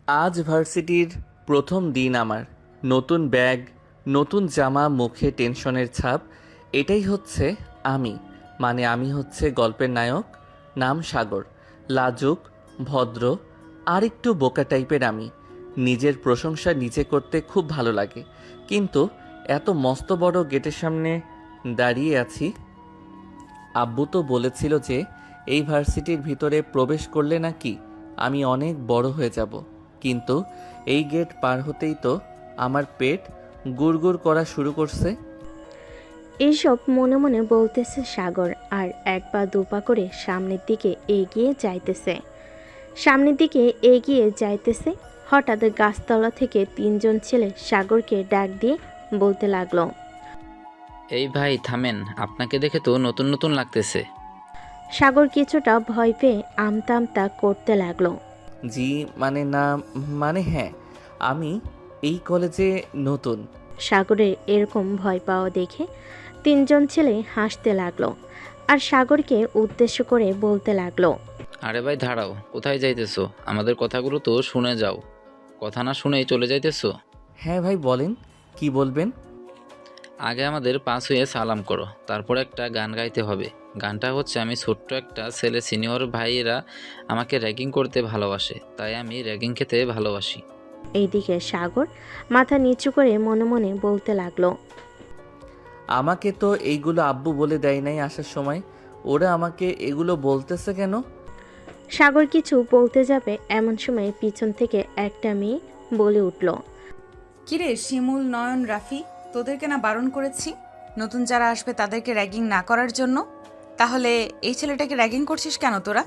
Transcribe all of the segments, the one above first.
আজ ভার্সিটির প্রথম দিন আমার। নতুন ব্যাগ, নতুন জামা, মুখে টেনশনের ছাপ। এটাই হচ্ছে আমি। মানে আমি হচ্ছে গল্পের নায়ক। নাম সাগর। লাজুক, ভদ্র, আর একটু বোকা টাইপের আমি। নিজের প্রশংসা নিজে করতে খুব ভালো লাগে। কিন্তু এত মস্ত বড় গেটের সামনে দাঁড়িয়ে আছি। আব্বু তো বলেছিল যে এই ভার্সিটির ভিতরে প্রবেশ করলে নাকি আমি অনেক বড় হয়ে যাব। কিন্তু এই গেট পার হতেই তো আমার পেট গুড়গুড় করা শুরু করছে। এইসব মনে মনে বলতেছে সাগর, আর এক পা দুপা করে সামনের দিকে এগিয়ে যাইতেছে। হঠাৎ গাছতলা থেকে তিনজন ছেলে সাগরকে ডাক দিয়ে বলতে লাগলো। এই ভাই থামেন, আপনাকে দেখে তো নতুন নতুন লাগতেছে। সাগর কিছুটা ভয় পেয়ে আমতা আমতা করতে লাগলো। জি, মানে না, মানে হ্যাঁ, আমি এই কলেজে নতুন। সাগরের এরকম ভয় পাওয়া দেখে তিনজন ছেলে হাসতে লাগলো, আর সাগরকে উদ্দেশ্য করে বলতে লাগলো। আরে ভাই দাঁড়াও, কোথায় যাইতেছো? আমাদের কথাগুলো তো শুনে যাও। কথা না শুনেই চলে যাইতেছো? হ্যাঁ ভাই, বলেন কি বলবেন। আগে আমাদের পাস হয়ে সালাম করো, তারপর একটা গান গাইতে হবে। গানটা হচ্ছে, আমি ছোট্ট একটা ছেলে, সিনিয়র ভাইয়েরা আমাকে র্যাগিং করতে ভালোবাসে, তাই আমি র্যাগিং খেতে ভালোবাসি। এইদিকে সাগর মাথা নিচু করে মনে মনে বলতে লাগলো। আমাকে তো এইগুলো আব্বু বলে দেয় নাই আসার সময়। ওরা আমাকে এগুলো বলতেছে কেন? সাগর কিছু বলতে যাবে এমন সময় পিছন থেকে একটা মেয়ে বলে উঠল। কিরে শিমুল, নয়ন, রাফি, তোদেরকে না বারণ করেছি নতুন যারা আসবে তাদেরকে র্যাগিং না করার জন্য? তাহলে এই ছেলেটাকে র্যাগিং করছিস কেন তোরা?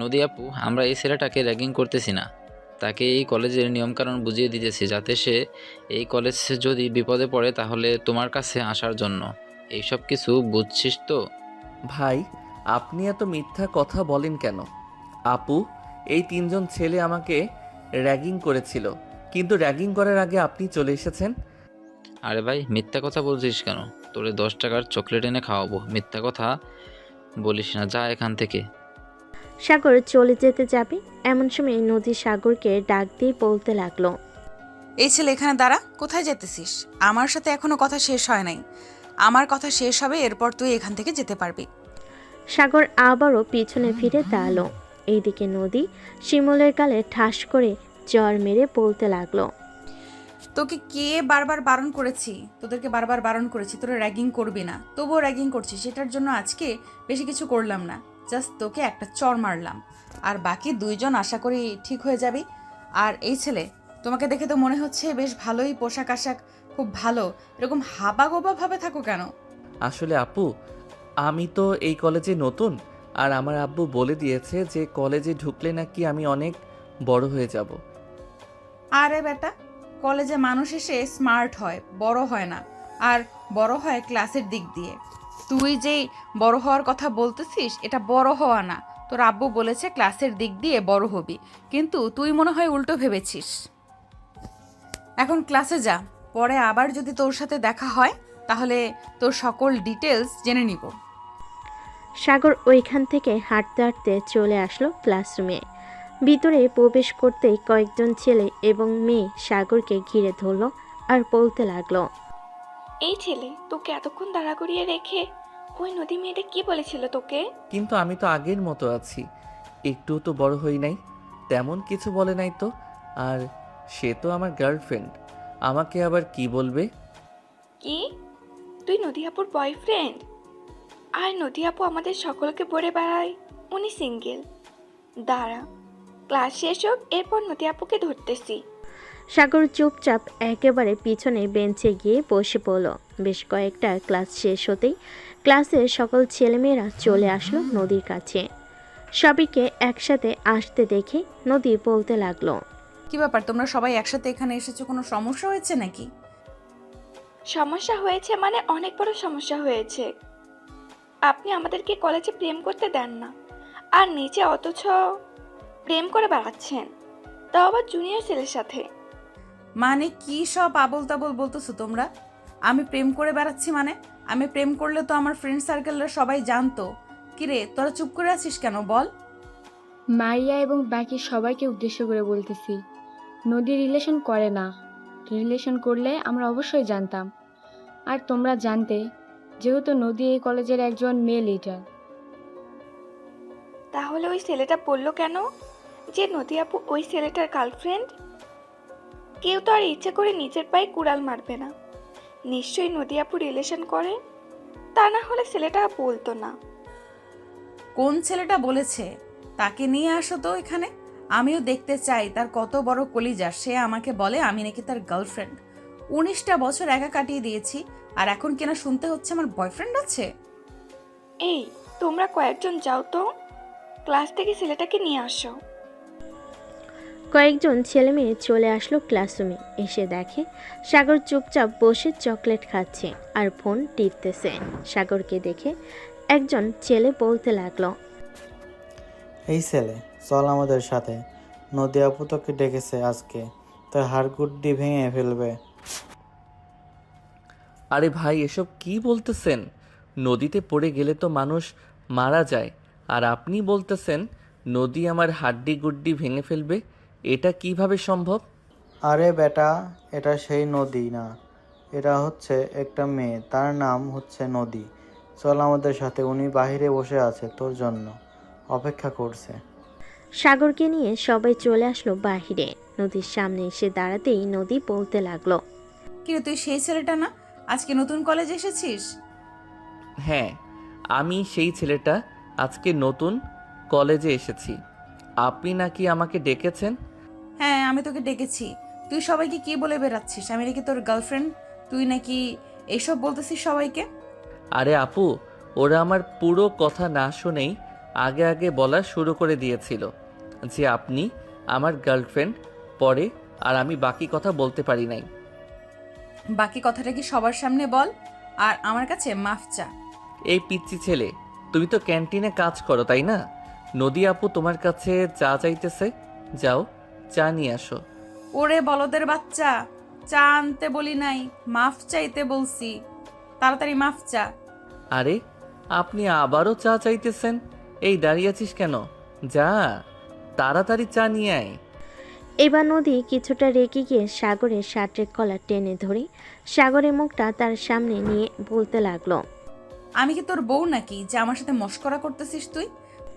নদী আপু, আমরা এই ছেলেটাকে র্যাগিং করতেছি না, তাকে এই কলেজের নিয়মকানুন বুঝিয়ে দিতেছি, যাতে সে এই কলেজে যদি বিপদে পড়ে তাহলে তোমার কাছে আসার জন্য। এইসব কিছু বুঝছিস তো? ভাই, আপনি এত মিথ্যা কথা বলেন কেন? আপু, এই তিনজন ছেলে আমাকে র্যাগিং করেছিল, কিন্তু র্যাগিং করার আগে আপনি চলে এসেছেন। আরে ভাই, মিথ্যা কথা বলছিস কেন? তোরে 10 টাকার চকলেট এনে খাওয়াবো, মিথ্যা কথা বলিস না, যা এখান থেকে। সাগর চলে যেতে যাবে এমন সময় নদী সাগরকে ডাক দিয়ে বলতে লাগলো। এই ছেলে এখানে দাঁড়া, কোথায় যেতেছিস? আমার সাথে এখনো কথা শেষ হয় নাই। আমার কথা শেষ হবে, এরপর তুই এখান থেকে যেতে পারবি। সাগর আবারও পিছনে ফিরে দাঁড়ালো। এইদিকে নদী শিমুলের গালে ঠাস করে জ্বর মেরে বলতে লাগলো। তোকে কে বারবার বারণ করেছি? তোদেরকে বারবার বারণ করেছি তোরা র্যাগিং করবি না, তবুও র্যাগিং করছিস। সেটার জন্য আজকে বেশি কিছু করলাম না, জাস্ট তোকে একটা চর মারলাম। আর বাকি দুইজন আশা করি ঠিক হয়ে যাবি। আর এই ছেলে, তোমাকে দেখে তো মনে হচ্ছে বেশ ভালোই, পোশাক আশাক খুব ভালো, এরকম হাবা গোবা ভাবে থাকো কেন? আসলে আপু, আমি তো এই কলেজে নতুন। আর আমার আব্বু বলে দিয়েছে যে কলেজে ঢুকলে নাকি আমি অনেক বড় হয়ে যাব। আরে বেটা, কলেজে মানুষ এসে স্মার্ট হয়, বড় হয় না। আর বড় হয় ক্লাসের দিক দিয়ে। তুই যেই বড় হওয়ার কথা বলতেছিস, এটা বড় হওয়া না। তোর আব্বু বলেছে ক্লাসের দিক দিয়ে বড় হবি, কিন্তু তুই মনে হয় উল্টো ভেবেছিস। এখন ক্লাসে যা, পরে আবার যদি তোর সাথে দেখা হয় তাহলে তোর সকল ডিটেলস জেনে নিব। সাগর ওইখান থেকে হাঁটতে হাঁটতে চলে আসলো ক্লাসরুমে। ভিতরে প্রবেশ করতেই কয়েকজন ছেলে এবং মেয়ে সাগরকে ঘিরে ধরলো আর বলতে লাগলো। এই ছেলে, তোকে এতক্ষণ দাঁড়া করিয়ে রেখে ওই নদী মেয়েটা কি বলেছিল তোকে? কিন্তু আমি তো আগের মতো আছি, একটু তো বড় হই নাই। তেমন কিছু বলে নাই তো। আর সে তো আমার গার্লফ্রেন্ড, আমাকে আবার কি বলবে? কি? তুই নদী আপুর বয়ফ্রেন্ড? আর নদী আপু আমাদের সকলকে বলে বেড়ায় উনি সিঙ্গেল। দাঁড়া, ক্লাস শেষ হোক, এরপর নদী আপুকে ধরতেছি। সাগর চুপচাপ একেবারে পিছনে বেঞ্চে গিয়ে বসে পড়ল। বেশ কয়েকটা ক্লাস শেষ হতেই ক্লাসের সকল ছেলেমেয়েরা চলে আসলো নদীর কাছে। সবাইকে একসাথে আসতে দেখে নদী বলতে লাগলো। কি ব্যাপার, তোমরা সবাই একসাথে এখানে এসেছো? কোনো সমস্যা হয়েছে নাকি? সমস্যা হয়েছে মানে অনেক বড় সমস্যা হয়েছে। আপনি আমাদেরকে কলেজে প্রেম করতে দেন না, আর নিচে অথচ প্রেম করে বেড়াচ্ছেন, তাও আবার জুনিয়র ছেলের সাথে। মানে কি সব আবোল তাবোল বলতেছো তোমরা? আমি প্রেম করে বেড়াচ্ছি মানে? আমি প্রেম করলে তো আমার ফ্রেন্ড সার্কেলরা সবাই জানতো। কিরে, তোরা চুপ করে আছিস কেন বল? মারিয়া এবং বাকি সবাইকে উদ্দেশ্য করে বলতেছি, নদী রিলেশন করে না। রিলেশন করলে আমরা অবশ্যই জানতাম। আর তোমরা জানতে, যেহেতু নদী এই কলেজের একজন মেয়ে লিডার। তাহলে ওই ছেলেটা বললো কেন যে নদী আপু ওই ছেলেটার গার্লফ্রেন্ড? কেউ তো আর ইচ্ছে করে নিজের পায়ে কুড়াল মারবে না। নিশ্চয়ই নদী আপু রিলেশন করে, তা না হলে ছেলেটা বলতো না। কোন ছেলেটা বলেছে? তাকে নিয়ে আসো তো এখানে, আমিও দেখতে চাই তার কত বড় কলিজা। সে আমাকে বলে আমি নাকি তার গার্লফ্রেন্ড। 19টা বছর একা কাটিয়ে দিয়েছি, আর এখন কিনা শুনতে হচ্ছে আমার বয়ফ্রেন্ড আছে। এই, তোমরা কয়েকজন যাও তো, ক্লাস থেকে ছেলেটাকে নিয়ে আসো। কয়েকজন ছেলে মেয়ে চলে আসলো ক্লাসরুমে। এসে দেখে সাগর চুপচাপ বসে চকলেট খাচ্ছে আর ফোন টিপতেছে। সাগরকে দেখে একজন ছেলে বলতে লাগলো, এই ছেলে, চল আমাদের সাথে। নদী আপু তোকে ডেকেছে আজকে, তোর হাড়গুড্ডি ভেঙে ফেলবে। আরে ভাই, এসব কি বলতেছেন? নদীতে পড়ে গেলে তো মানুষ মারা যায়, আর আপনি বলতেছেন নদী আমার হাড্ডি গুড্ডি ভেঙে ফেলবে? এটা কিভাবে সম্ভব? আরে বেটা, এটা সেই নদী না, এটা হচ্ছে একটা মেয়ে, তার নাম হচ্ছে নদী। চল আমাদের সাথে, উনি বাহিরে বসে আছে, তোর জন্য অপেক্ষা করছে। সাগরকে নিয়ে সবাই চলে আসলো বাহিরে। নদীর সামনে এসে দাঁড়াতেই নদী বলতে লাগলো, কিন্তু তুই সেই ছেলেটা না, আজকে নতুন কলেজে এসেছিস? হ্যাঁ, আমি সেই ছেলেটা, আজকে নতুন কলেজে এসেছি। আপনি নাকি আমাকে ডেকেছেন? হ্যাঁ, আমি তোকে ডেকেছি। তুই সবাইকে কি বলে বেড়াচ্ছিস? আমি নাকি তোর গার্লফ্রেন্ড? তুই নাকি এইসব বলতেছিস সবাইকে? আরে আপু, ওরা আমার পুরো কথা না শুনেই আগে আগে বলা শুরু করে দিয়েছিল যে আপনি আমার গার্লফ্রেন্ড। পরে আর আমি বাকি কথা বলতে পারি নাই। বাকি কথাটা কি সবার সামনে বল, আর আমার কাছে মাফ চা। এই পিচ্চি ছেলে, তুমি তো ক্যান্টিনে কাজ করো তাই না? নদী আপু তোমার কাছে চা চাইতেছে, যাও চা নিয়ে আসো। ওরে বলদের বাচ্চা, চা আনতে বলি নাই, মাফ চাইতে বলছি। তাড়াতাড়ি মাফ চা। আরে, আপনি আবারও চা চাইতেছেন? এই দাঁড়িয়ে আছিস কেন? যা তাড়াতাড়ি চা নিয়ে আয়। এবার নদী কিছুটা রেগে গিয়ে সাগরের শার্টের কলার টেনে ধরে সাগরের মুখটা তার সামনে নিয়ে বলতে লাগলো, আমি কি তোর বউ নাকি যে আমার সাথে মস্করা করতেছিস তুই?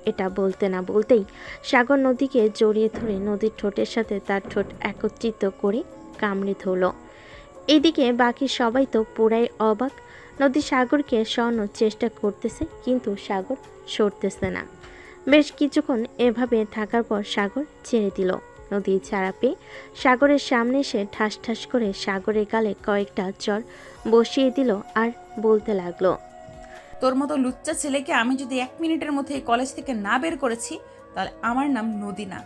এটা বলতে না বলতেই সাগর নদীকে জড়িয়ে ধরে নদীর ঠোঁটের সাথে তার ঠোঁট একত্রিত করে কামড়ে ধরল। এদিকে বাকি সবাই তো পুরাই অবাক। নদী সাগরকে সরানোর চেষ্টা করতেছে, কিন্তু সাগর সরতেছে না। বেশ কিছুক্ষণ এভাবে থাকার পর সাগর ছেড়ে দিল। নদী ছাড়া পেয়ে সাগরের সামনে এসে ঠাস ঠাস করে সাগরের গালে কয়েকটা চর বসিয়ে দিল আর বলতে লাগলো, তোর মতো লুচ্চা ছেলেকে আমি যদি 1 মিনিটের মধ্যে এই কলেজ থেকে না বের করেছি, তাহলে আমার নাম নদী না।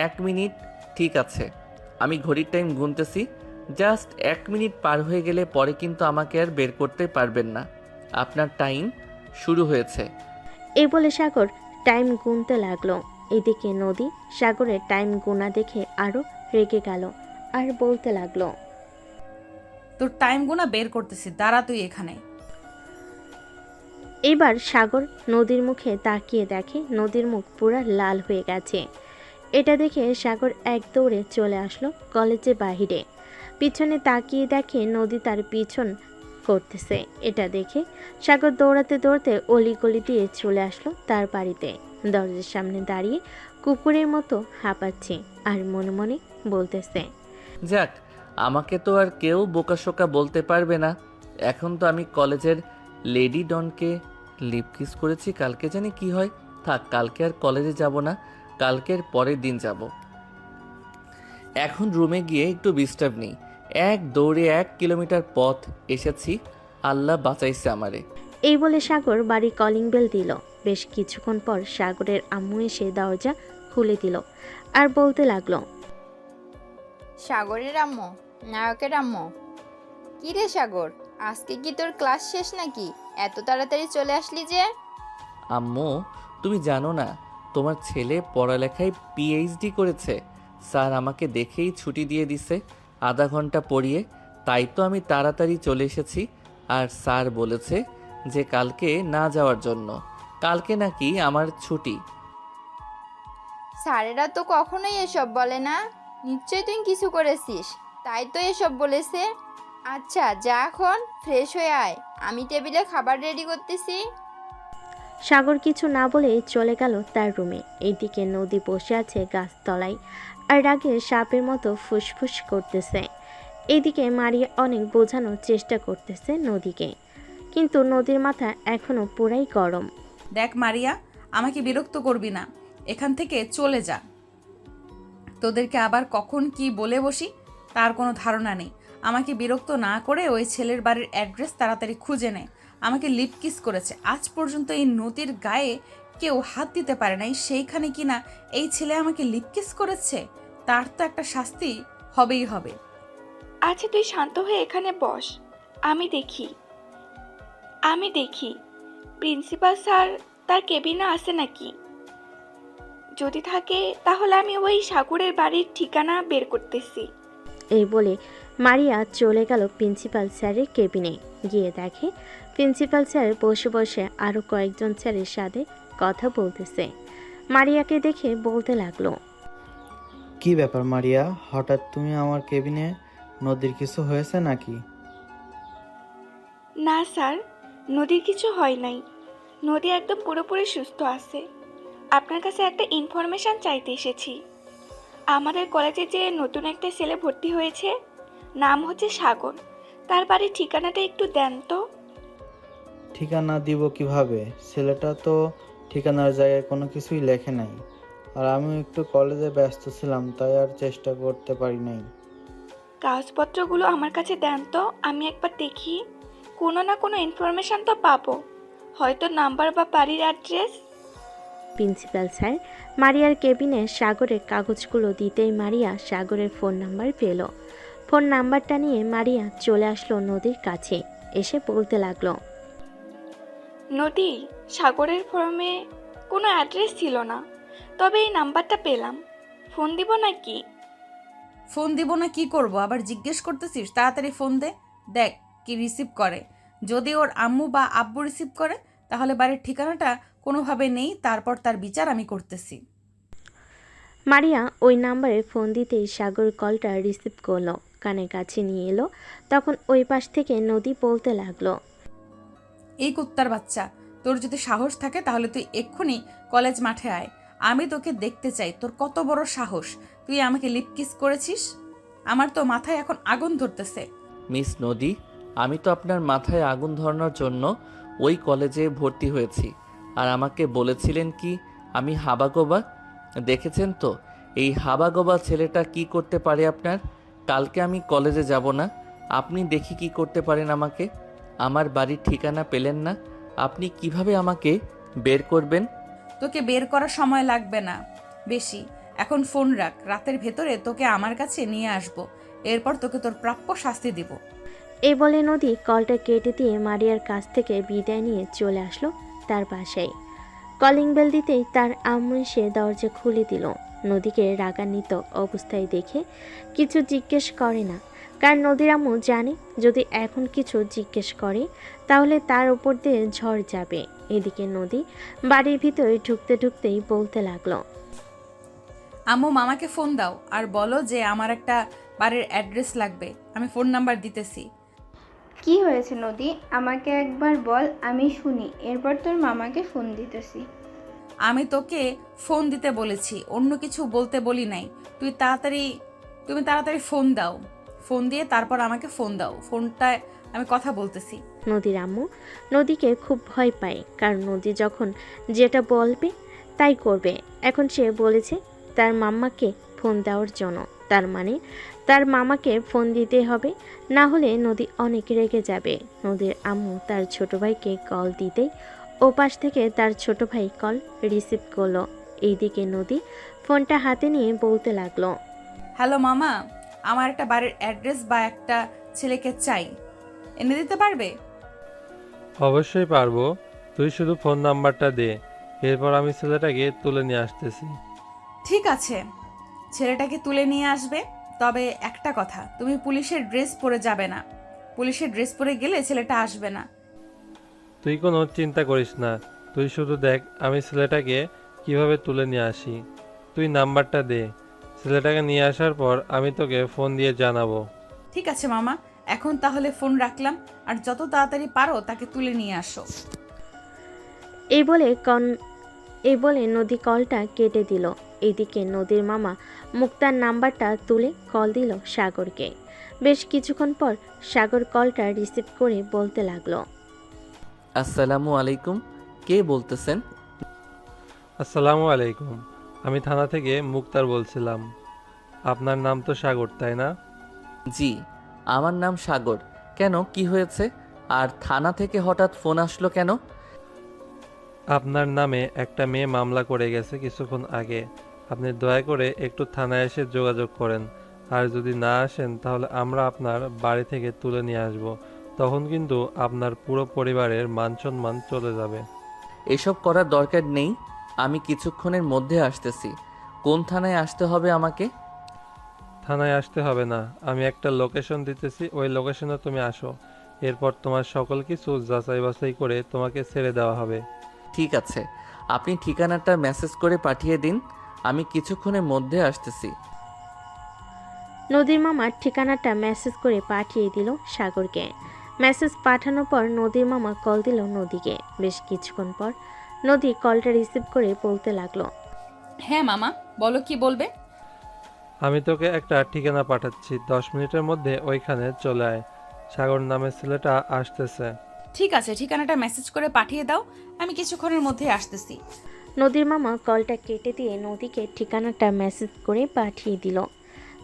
1 মিনিট? ঠিক আছে, আমি ঘড়ির টাইম গুনতেছি। জাস্ট 1 মিনিট পার হয়ে গেলে পরে কিন্তু আমাকে আর বের করতে পারবেন না। আপনার টাইম শুরু হয়েছে। এই বলে সাগর টাইম গুনতে লাগলো। এদিকে নদী সাগরের টাইম গোনা দেখে আরো রেগে গেল আর বলতে লাগলো, তোর টাইম গোনা বের করতেছি, দাঁড়া তুই এখানে। এবার সাগর নদীর মুখে তাকিয়ে দেখে নদীর মুখ পুরা লাল হয়ে গেছে। এটা দেখে সাগর এক দৌড়ে চলে আসলো কলেজের বাহিরে। পিছনে তাকিয়ে দেখে নদী তার পিছন করতেছে। এটা দেখে সাগর দৌড়াতে দৌড়াতে অলিগলি দিয়ে চলে আসলো তার বাড়িতে। দরজার সামনে দাঁড়িয়ে কুকুরের মতো হাঁপাচ্ছে আর মনে মনে বলতেছে, যাক, আমাকে তো আর কেউ বোকাশোকা বলতে পারবে না। এখন তো আমি কলেজের লেডি ডনকে লিপ কিস করেছি, কালকে জানি কি হয়। থাক, কালকে আর কলেজে যাব না, কালকের পরের দিন যাব। এখন রুমে গিয়ে একটু বিশ্রাম নেই। এক দৌড়ে 1 কিলোমিটার পথ এসেছি, আল্লাহ বাঁচাইছে আমারে। এই বলে সাগর বাড়ি কলিং বেল দিল। বেশ কিছুক্ষণ পর সাগরের আম্মু এসে দরজা খুলে দিল আর বলতে লাগলো, সাগরের আম্মু, নায়কের আম্মু। কি রে সাগর, আজকে কি তোর ক্লাস শেষ নাকি? এত তাড়াতাড়ি চলে আসলি যে? আম্মু, তুমি জানো না তোমার ছেলে পড়ালেখায় পিএইচডি করেছে। স্যার আমাকে দেখেই ছুটি দিয়ে দিছে আধা ঘন্টা পড়িয়ে। তাই তো আমি তাড়াতাড়ি চলে এসেছি। আর স্যার বলেছে যে কালকে না যাওয়ার জন্য, কালকে নাকি আমার ছুটি। স্যারেরা তো কখনোই এসব বলে না। নিশ্চয়ই তুই কিছু করেছিস, তাই তো এসব বলেছে। আচ্ছা যা, এখন ফ্রেশ হয়ে আয়, আমি টেবিলে খাবার রেডি করতেছি। সাগর কিছু না বলেই চলে গেল তার রুমে। এইদিকে নদী বসে আছে গাছতলায় আর রাগে সাপের মতো ফুসফুস করতেছে। এইদিকে মারিয়া অনেক বোঝানোর চেষ্টা করতেছে নদীকে, কিন্তু নদীর মাথা এখনো পুরাই গরম। দেখ মারিয়া, আমাকে বিরক্ত করবি না, এখান থেকে চলে যা। তোদেরকে আবার কখন কি বলে বসি তার কোনো ধারণা নেই। আমাকে বিরক্ত না করে ওই ছেলের বাড়ির অ্যাড্রেস তাড়াতাড়ি খুঁজে নে। আমাকে লিপ কিস করেছে, আজ পর্যন্ত এই নদীর গায়ে কেউ হাত দিতে পারে নাই, সেইখানে কিনা এই ছেলে আমাকে লিপ কিস করেছে। তার তো একটা শাস্তি হবেই হবে। আচ্ছা তুই শান্ত হয়ে এখানে বস, আমি দেখি প্রিন্সিপাল স্যার তার কেবিনে আছে নাকি। যদি থাকে তাহলে আমি ওই সাগরের বাড়ির ঠিকানা বের করতেছি। এই বলে মারিয়া চলে গেল প্রিন্সিপাল স্যারের কেবিনে। গিয়ে দেখে প্রিন্সিপাল স্যার বসে বসে আরও কয়েকজন স্যারের সাথে কথা বলতেছে। মারিয়াকে দেখে বলতে লাগলো, কি ব্যাপার মারিয়া, হঠাৎ তুমি আমার কেবিনে? নদীর কিছু হয়েছে নাকি? না স্যার, নদীর কিছু হয় নাই। নদী একদম পুরোপুরি সুস্থ আছে। আপনার কাছে একটা ইনফরমেশন চাইতে এসেছি। আমাদের কলেজে যে নতুন একটা ছেলে ভর্তি হয়েছে, নাম হচ্ছে সাগর, তার বাড়ির ঠিকানাটা একটু দেন তো। ঠিকানা দিব কিভাবে? ছেলেটা তো ঠিকানার জায়গায় কোনো কিছুই লেখে নাই, আর আমি একটু কলেজে ব্যস্ত ছিলাম, তাই আর চেষ্টা করতে পারি নাই। কাগজপত্রগুলো আমার কাছে দেন তো, আমি একবার দেখি। কোনো না কোনো ইনফরমেশন তো পাবো, হয়তো নাম্বার বা বাড়ির অ্যাড্রেস। প্রিন্সিপাল স্যার মারিয়ার কেবিনে সাগরের কাগজগুলো দিতেই মারিয়া সাগরের ফোন নাম্বার পেল। ফোন নাম্বারটা নিয়ে মারিয়া চলে আসলো নদীর কাছে, এসে বলতে লাগলো, নদী, সাগরের ফর্মে কোনো অ্যাড্রেস ছিল না, তবে এই নাম্বারটা পেলাম। ফোন দিব নাকি? ফোন দিব না কি করব, আবার জিজ্ঞেস করতেছিস? তাড়াতাড়ি ফোন দে, দেখ কি রিসিভ করে। যদি ওর আম্মু বা আব্বু রিসিভ করে তাহলে বাড়ির ঠিকানাটা কোনোভাবে নেই, তারপর তার বিচার আমি করতেছি। মারিয়া ওই নাম্বারে ফোন দিতেই সাগর কলটা রিসিভ করলো, কানের কাছে নিয়ে এলো। তখন ওই পাশ থেকে নদী বলতে লাগলো, এই কুত্তার বাচ্চা, তোর যদি সাহস থাকে তাহলে তুই এক্ষুনি কলেজ মাঠে আয়। আমি তোকে দেখতে চাই, তোর কত বড় সাহস, তুই আমাকে লিপ কিস করেছিস। আমার তো মাথায় এখন আগুন ধরতেছে। মিস নদী, আমি তো আপনার মাথায় আগুন ধরানোর জন্য ওই কলেজে ভর্তি হয়েছি। আর আমাকে বলেছিলেন কি আমি হাবাগোবা? দেখেছেন তো এই হাবাগোবা ছেলেটা কি করতে পারে আপনার। কালকে আমি কলেজে যাব না, আপনি দেখি কি করতে পারেন আমাকে। আমার বাড়ির ঠিকানা পেলেন না, আপনি কিভাবে আমাকে বের করবেন? তোকে বের করার সময় লাগবে না বেশি, এখন ফোন রাখ, রাতের ভেতরে তোকে আমার কাছে নিয়ে আসবো, এরপর তোকে তোর প্রাপ্য শাস্তি দিব। এই বলে নদী কলটা কেটে দিয়ে মারিয়ার কাছ থেকে বিদায় নিয়ে চলে আসলো তার বাসায়। কলিং বেল দিতেই তার আম্মু এসে দরজা খুলে দিল। নদীকে রাগান্বিত অবস্থায় দেখে কিছু জিজ্ঞেস করে না, কারণ নদীর আম্মু জানে যদি এখন কিছু জিজ্ঞেস করে তাহলে তার উপর দিয়ে ঝড় যাবে। এদিকে নদী বাড়ির ভিতরে ঢুকতে ঢুকতেই বলতে লাগলো, আম্মু মামাকে ফোন দাও আর বলো যে আমার একটা বাড়ির অ্যাড্রেস লাগবে, আমি ফোন নাম্বার দিতেছি। কি হয়েছে নদী, আমাকে একবার বল, আমি শুনি, এরপর তোর মামাকে ফোন দিতেছি। আমি তোকে ফোন দিতে বলেছি, অন্য কিছু বলতে বলি নাই। তুমি তাড়াতাড়ি ফোন দাও, ফোন দিয়ে তারপর আমাকে ফোন দাও, ফোনটায় আমি কথা বলতেছি। নদীর আম্মু নদীকে খুব ভয় পায়, কারণ নদী যখন যেটা বলবে তাই করবে। এখন সে বলেছে তার মাম্মাকে ফোন দেওয়ার জন্য, তার মানে তার মামাকে ফোন দিতে হবে, না হলে নদী অনেক রেগে যাবে। নদীর আম্মু তার ছোট ভাইকে কল দিতেই ওপাশ থেকে তার ছোট ভাই কল রিসিভ করলো। এইদিকে নদী ফোনটা হাতে নিয়ে বলতে লাগলো, হ্যালো মামা, আমার একটা বাড়ির অ্যাড্রেস বা একটা ছেলেকে চাই, এনে দিতে পারবে? অবশ্যই পারবো, তুই শুধু ফোন নাম্বারটা দে, এরপর আমি ছেলেটাকে তুলে নিয়ে আসতেছি। ঠিক আছে, ছেলেটাকে তুলে নিয়ে আসবে, তবে একটা কথা, তুমি পুলিশের ড্রেস পরে যাবে না। পুলিশের ড্রেস পরে গেলে ছেলেটা আসবে না। তুই কোনো চিন্তা করিস না, তুই শুধু দেখ আমি ছেলেটাকে কিভাবে তুলে নিয়ে আসি। তুই তুই নাম্বারটা দে, ছেলেটাকে নিয়ে আসার পর আমি তোকে ফোন দিয়ে জানাবো। ঠিক আছে মামা, এখন তাহলে ফোন রাখলাম, আর যত তাড়াতাড়ি পারো তাকে তুলে নিয়ে আসো। এই বলে নদী কলটা কেটে দিল। এদিকে নদীর মামা মুক্তার নাম্বারটা তুলে কল দিল সাগরকে। বেশ কিছুক্ষণ পর সাগর কলটা রিসিভ করে বলতে লাগলো, আসসালামু আলাইকুম, কে বলতেছেন? আসসালামু আলাইকুম, আমি থানা থেকে মুক্তার বলছিলাম। আপনার নাম তো সাগর, তাই না? জি, আমার নাম সাগর। কেন, কি হয়েছে? আর থানা থেকে হঠাৎ ফোন আসলো কেন? আপনার নামে একটা মেয়ে মামলা করে গেছে কিছুক্ষণ আগে। আপনি দয়া করে একটু থানায় এসে যোগাযোগ করেন। আর যদি না আসেন তাহলে আমরা আপনার বাড়ি থেকে তুলে নিয়ে আসব। তখন কিন্তু আপনার পুরো পরিবারের মান সম্মান চলে যাবে। এসব করার দরকার নেই, আমি কিছুক্ষণের মধ্যে আসতেছি। কোন থানায় আসতে হবে আমাকে? থানায় আসতে হবে না, আমি একটা লোকেশন দিতেছি, ওই লোকেশনে তুমি আসো। এরপর তোমার সকল কিছু যাচাই বাছাই করে তোমাকে ছেড়ে দেওয়া হবে। ঠিক আছে, আপনি ঠিকানাটা মেসেজ করে পাঠিয়ে দিন, আমি কিছুক্ষণের মধ্যে আসতেছি। নদীর মামা ঠিকানাটা মেসেজ করে পাঠিয়ে দিল সাগরকে। মেসেজ পাঠানোর পর নদীর মামা কল দিল নদীকে। বেশ কিছুক্ষণ পর নদী কলটা রিসিভ করে বলতে লাগলো, হ্যাঁ মামা, বলো কি বলবে। আমি তোকে একটা ঠিকানা পাঠাচ্ছি, 10 মিনিটের মধ্যে ওইখানে চলে আয়। সাগর নামের ছেলেটা আসতেছে। ঠিক আছে, ঠিকানাটা মেসেজ করে পাঠিয়ে দাও, আমি কিছুক্ষণের মধ্যে আসতেছি। নদীর মামা কলটা কেটে দিয়ে নদীকে ঠিকানাটা মেসেজ করে পাঠিয়ে দিল।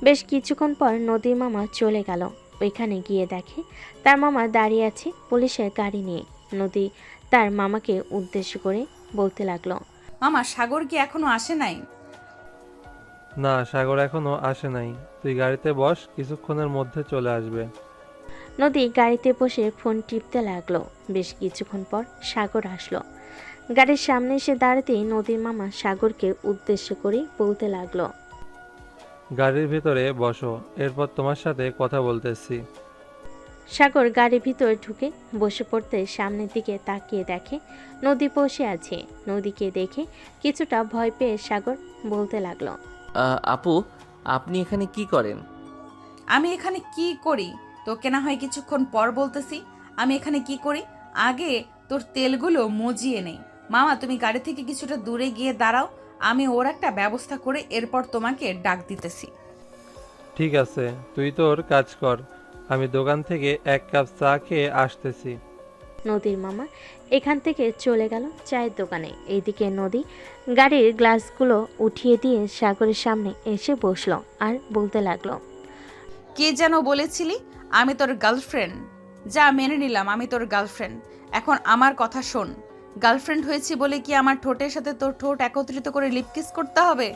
বেশ কিছুক্ষণ পর নদীর মামা চলে গেল। ওইখানে গিয়ে দেখে তার মামা দাঁড়িয়ে আছে পুলিশের গাড়ি নিয়ে। নদী তার মামাকে উদ্দেশ্য করে বলতে লাগলো, মামা, সাগর কি এখনো আসে নাই? না, সাগর এখনো আসে নাই। তুই গাড়িতে বস, কিছুক্ষণের মধ্যে চলে আসবে। নদী গাড়িতে বসে ফোন টিপতে লাগলো। বেশ কিছুক্ষণ পর সাগর আসলো। গাড়ির সামনে এসে দাঁড়াতেই নদীর মামা সাগরকে উদ্দেশ্য করে বলতে লাগলো, গাড়ির ভিতরে বসো, এরপর তোমার সাথে কথা বলতেছি। সাগর গাড়ির ভিতরে ঢুকে বসে পড়তে সামনের দিকে তাকিয়ে দেখে নদী বসে আছে। নদীকে দেখে কিছুটা ভয় পেয়ে সাগর বলতে লাগলো, আপু, আপনি এখানে কি করেন? আমি এখানে কি করি তোকে না হয় কিছুক্ষণ পর বলতেছি। আমি এখানে কি করি, আগে তোর তেলগুলো মজিয়ে নেই। মামা, তুমি গাড়ি থেকে কিছুটা দূরে গিয়ে দাঁড়াও, আমি ওর একটা ব্যবস্থা করে এরপর তোমাকে ডাক দিতেছি। ঠিক আছে, তুই তোর কাজ কর, আমি দোকান থেকে 1 কাপ চা খেয়ে আসতেছি। নদীর মামা এখান থেকে চলে গেল চায়ের দোকানে। এইদিকে নদী গাড়ির গ্লাসগুলো উঠিয়ে দিয়ে সাগরের সামনে এসে বসলো আর বলতে লাগলো, কে যেন বলেছিলি আমি তোর গার্লফ্রেন্ড? যা, মেনে নিলাম আমি তোর গার্লফ্রেন্ড। এখন আমার কথা শোন, গার্লফ্রেন্ড হয়েছি বলে কি আমার ঠোঁটের সাথে তোর ঠোঁট একত্রিত করে লিপকিস করতে হবে?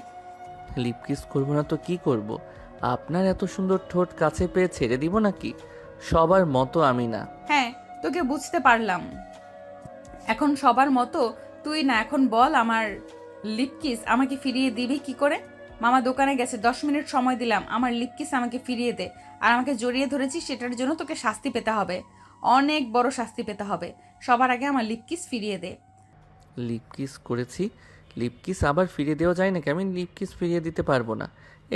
লিপকিস করবো না তো কি করব? আপনার এত সুন্দর ঠোঁট কাছে পেয়ে ছেড়ে দিব নাকি? সবার মতো আমি না। হ্যাঁ, তোকে বুঝতে পারলাম। এখন সবার মতো তুই না, এখন বল আমার লিপকিস আমাকে ফিরিয়ে দিবি কি করে? মামা দোকানে গেছে, 10 মিনিট সময় দিলাম, আমার লিপকিস আমাকে ফিরিয়ে দে। আর আমাকে জড়িয়ে ধরেছিস, সেটার জন্য তোকে শাস্তি পেতে হবে, অনেক বড় শাস্তি পেতে হবে। সবার আগে আমার লিপকিস ফিরিয়ে দে। লিপকিস করেছি, লিপকিস আবার ফিরিয়ে দেওয়া যায় নাকি? আমি লিপকিস ফিরিয়ে দিতে পারবো না,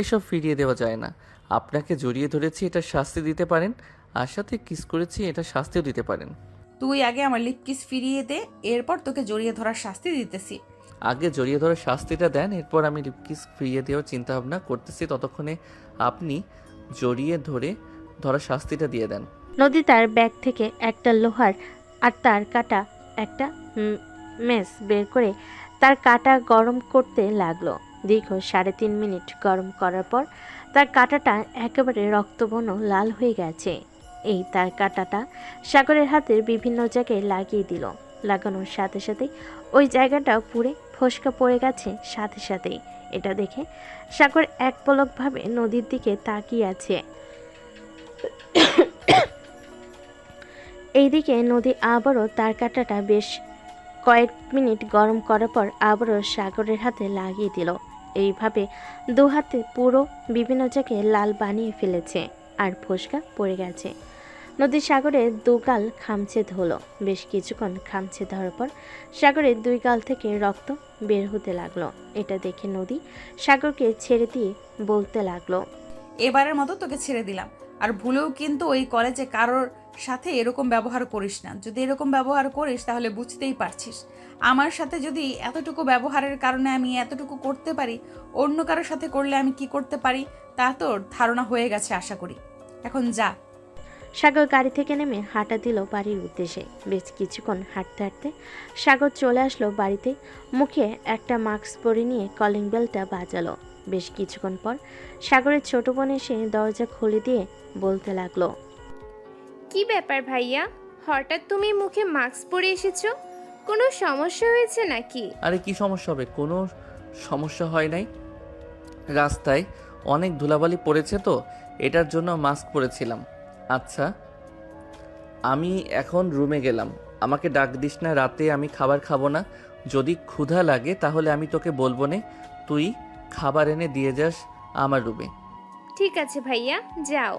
এসব ফিরিয়ে দেওয়া যায় না। আপনাকে জড়িয়ে ধরেছি, এটা শাস্তি দিতে পারেন, আর সাথে কিস করেছি, এটা শাস্তিও দিতে পারেন। তুই আগে আমার লিপকিস ফিরিয়ে দে, এরপর তোকে জড়িয়ে ধরার শাস্তি দিতেছি। আগে জড়িয়ে ধরার শাস্তিটা দেন, এরপর আমি লিপকিস ফিরিয়ে দেওয়ার চিন্তা ভাবনা করতেছি। ততক্ষণে আপনি জড়িয়ে ধরার শাস্তিটা দিয়ে দেন। নদী তার ব্যাগ থেকে একটা লোহার আর তার কাটা একটা মেস বের করে তার কাটা গরম করতে লাগলো। দীর্ঘ 3.5 মিনিট গরম করার পর তার কাটাটা একেবারে রক্তবর্ণ লাল হয়ে গেছে। এই তার কাটাটা সাগরের হাতের বিভিন্ন জায়গায় লাগিয়ে দিল। লাগানোর সাথে সাথে ওই জায়গাটা পুড়ে ফোসকা পড়ে গেছে সাথে সাথেই। এটা দেখে সাগর এক পলকভাবে নদীর দিকে তাকিয়ে আছে। এইদিকে নদী আবারও তার কাঁটাটা বেশ কয়েক মিনিট গরম করার পর আবারও সাগরের হাতে লাগিয়ে দিল। এইভাবে 2 হাতে পুরো বিভিন্ন জায়গায় লাল বানিয়ে ফেলেছে আর ফোসকা পড়ে গেছে। নদী সাগরে দুগাল খামচে ধরলো। বেশ কিছুক্ষণ খামচে ধরার পর সাগরের দুই গাল থেকে রক্ত বের হতে লাগলো। এটা দেখে নদী সাগরকে ছেড়ে দিয়ে বলতে লাগলো, এবারের মতো তোকে ছেড়ে দিলাম, আর ভুলেও কিন্তু ওই কলেজে কারোর সাথে এরকম ব্যবহার করিস না। যদি এরকম ব্যবহার করিস তাহলে বুঝতেই পারছিস, আমার সাথে যদি এতটুকু ব্যবহারের কারণে আমি এতটুকু করতে পারি, অন্য কারোর সাথে করলে আমি কি করতে পারি তা তোর ধারণা হয়ে গেছে আশা করি। এখন যা। সাগর গাড়ি থেকে নেমে হাঁটা দিল বাড়ির উদ্দেশ্যে। বেশ কিছুক্ষণ হাঁটতে হাঁটতে সাগর চলে আসলো বাড়িতে। মুখে একটা মাস্ক পরে নিয়ে কলিং বেলটা বাজালো। বেশ কিছুক্ষণ পর সাগরের ছোট বোন এসে দরজা খুলে দিয়ে বলতে লাগলো, কি ব্যাপার ভাইয়া, হঠাৎ তুমি মুখে মাস্ক পরে এসেছো? কোনো সমস্যা হয়েছে নাকি? আরে কি সমস্যা হবে? কোনো সমস্যা হয় নাই। রাস্তায় অনেক ধুলাবালি পড়েছে তো, এটার জন্য মাস্ক পরেছিলাম। আচ্ছা, আমি এখন রুমে গেলাম, আমাকে ডাক দিস না, রাতে আমি খাবার খাবো না। যদি ক্ষুধা লাগে তাহলে আমি তোকে বলবো নে, তুই খাবার এনে দিয়ে যাস আমার রুমে। ঠিক আছে ভাইয়া, যাও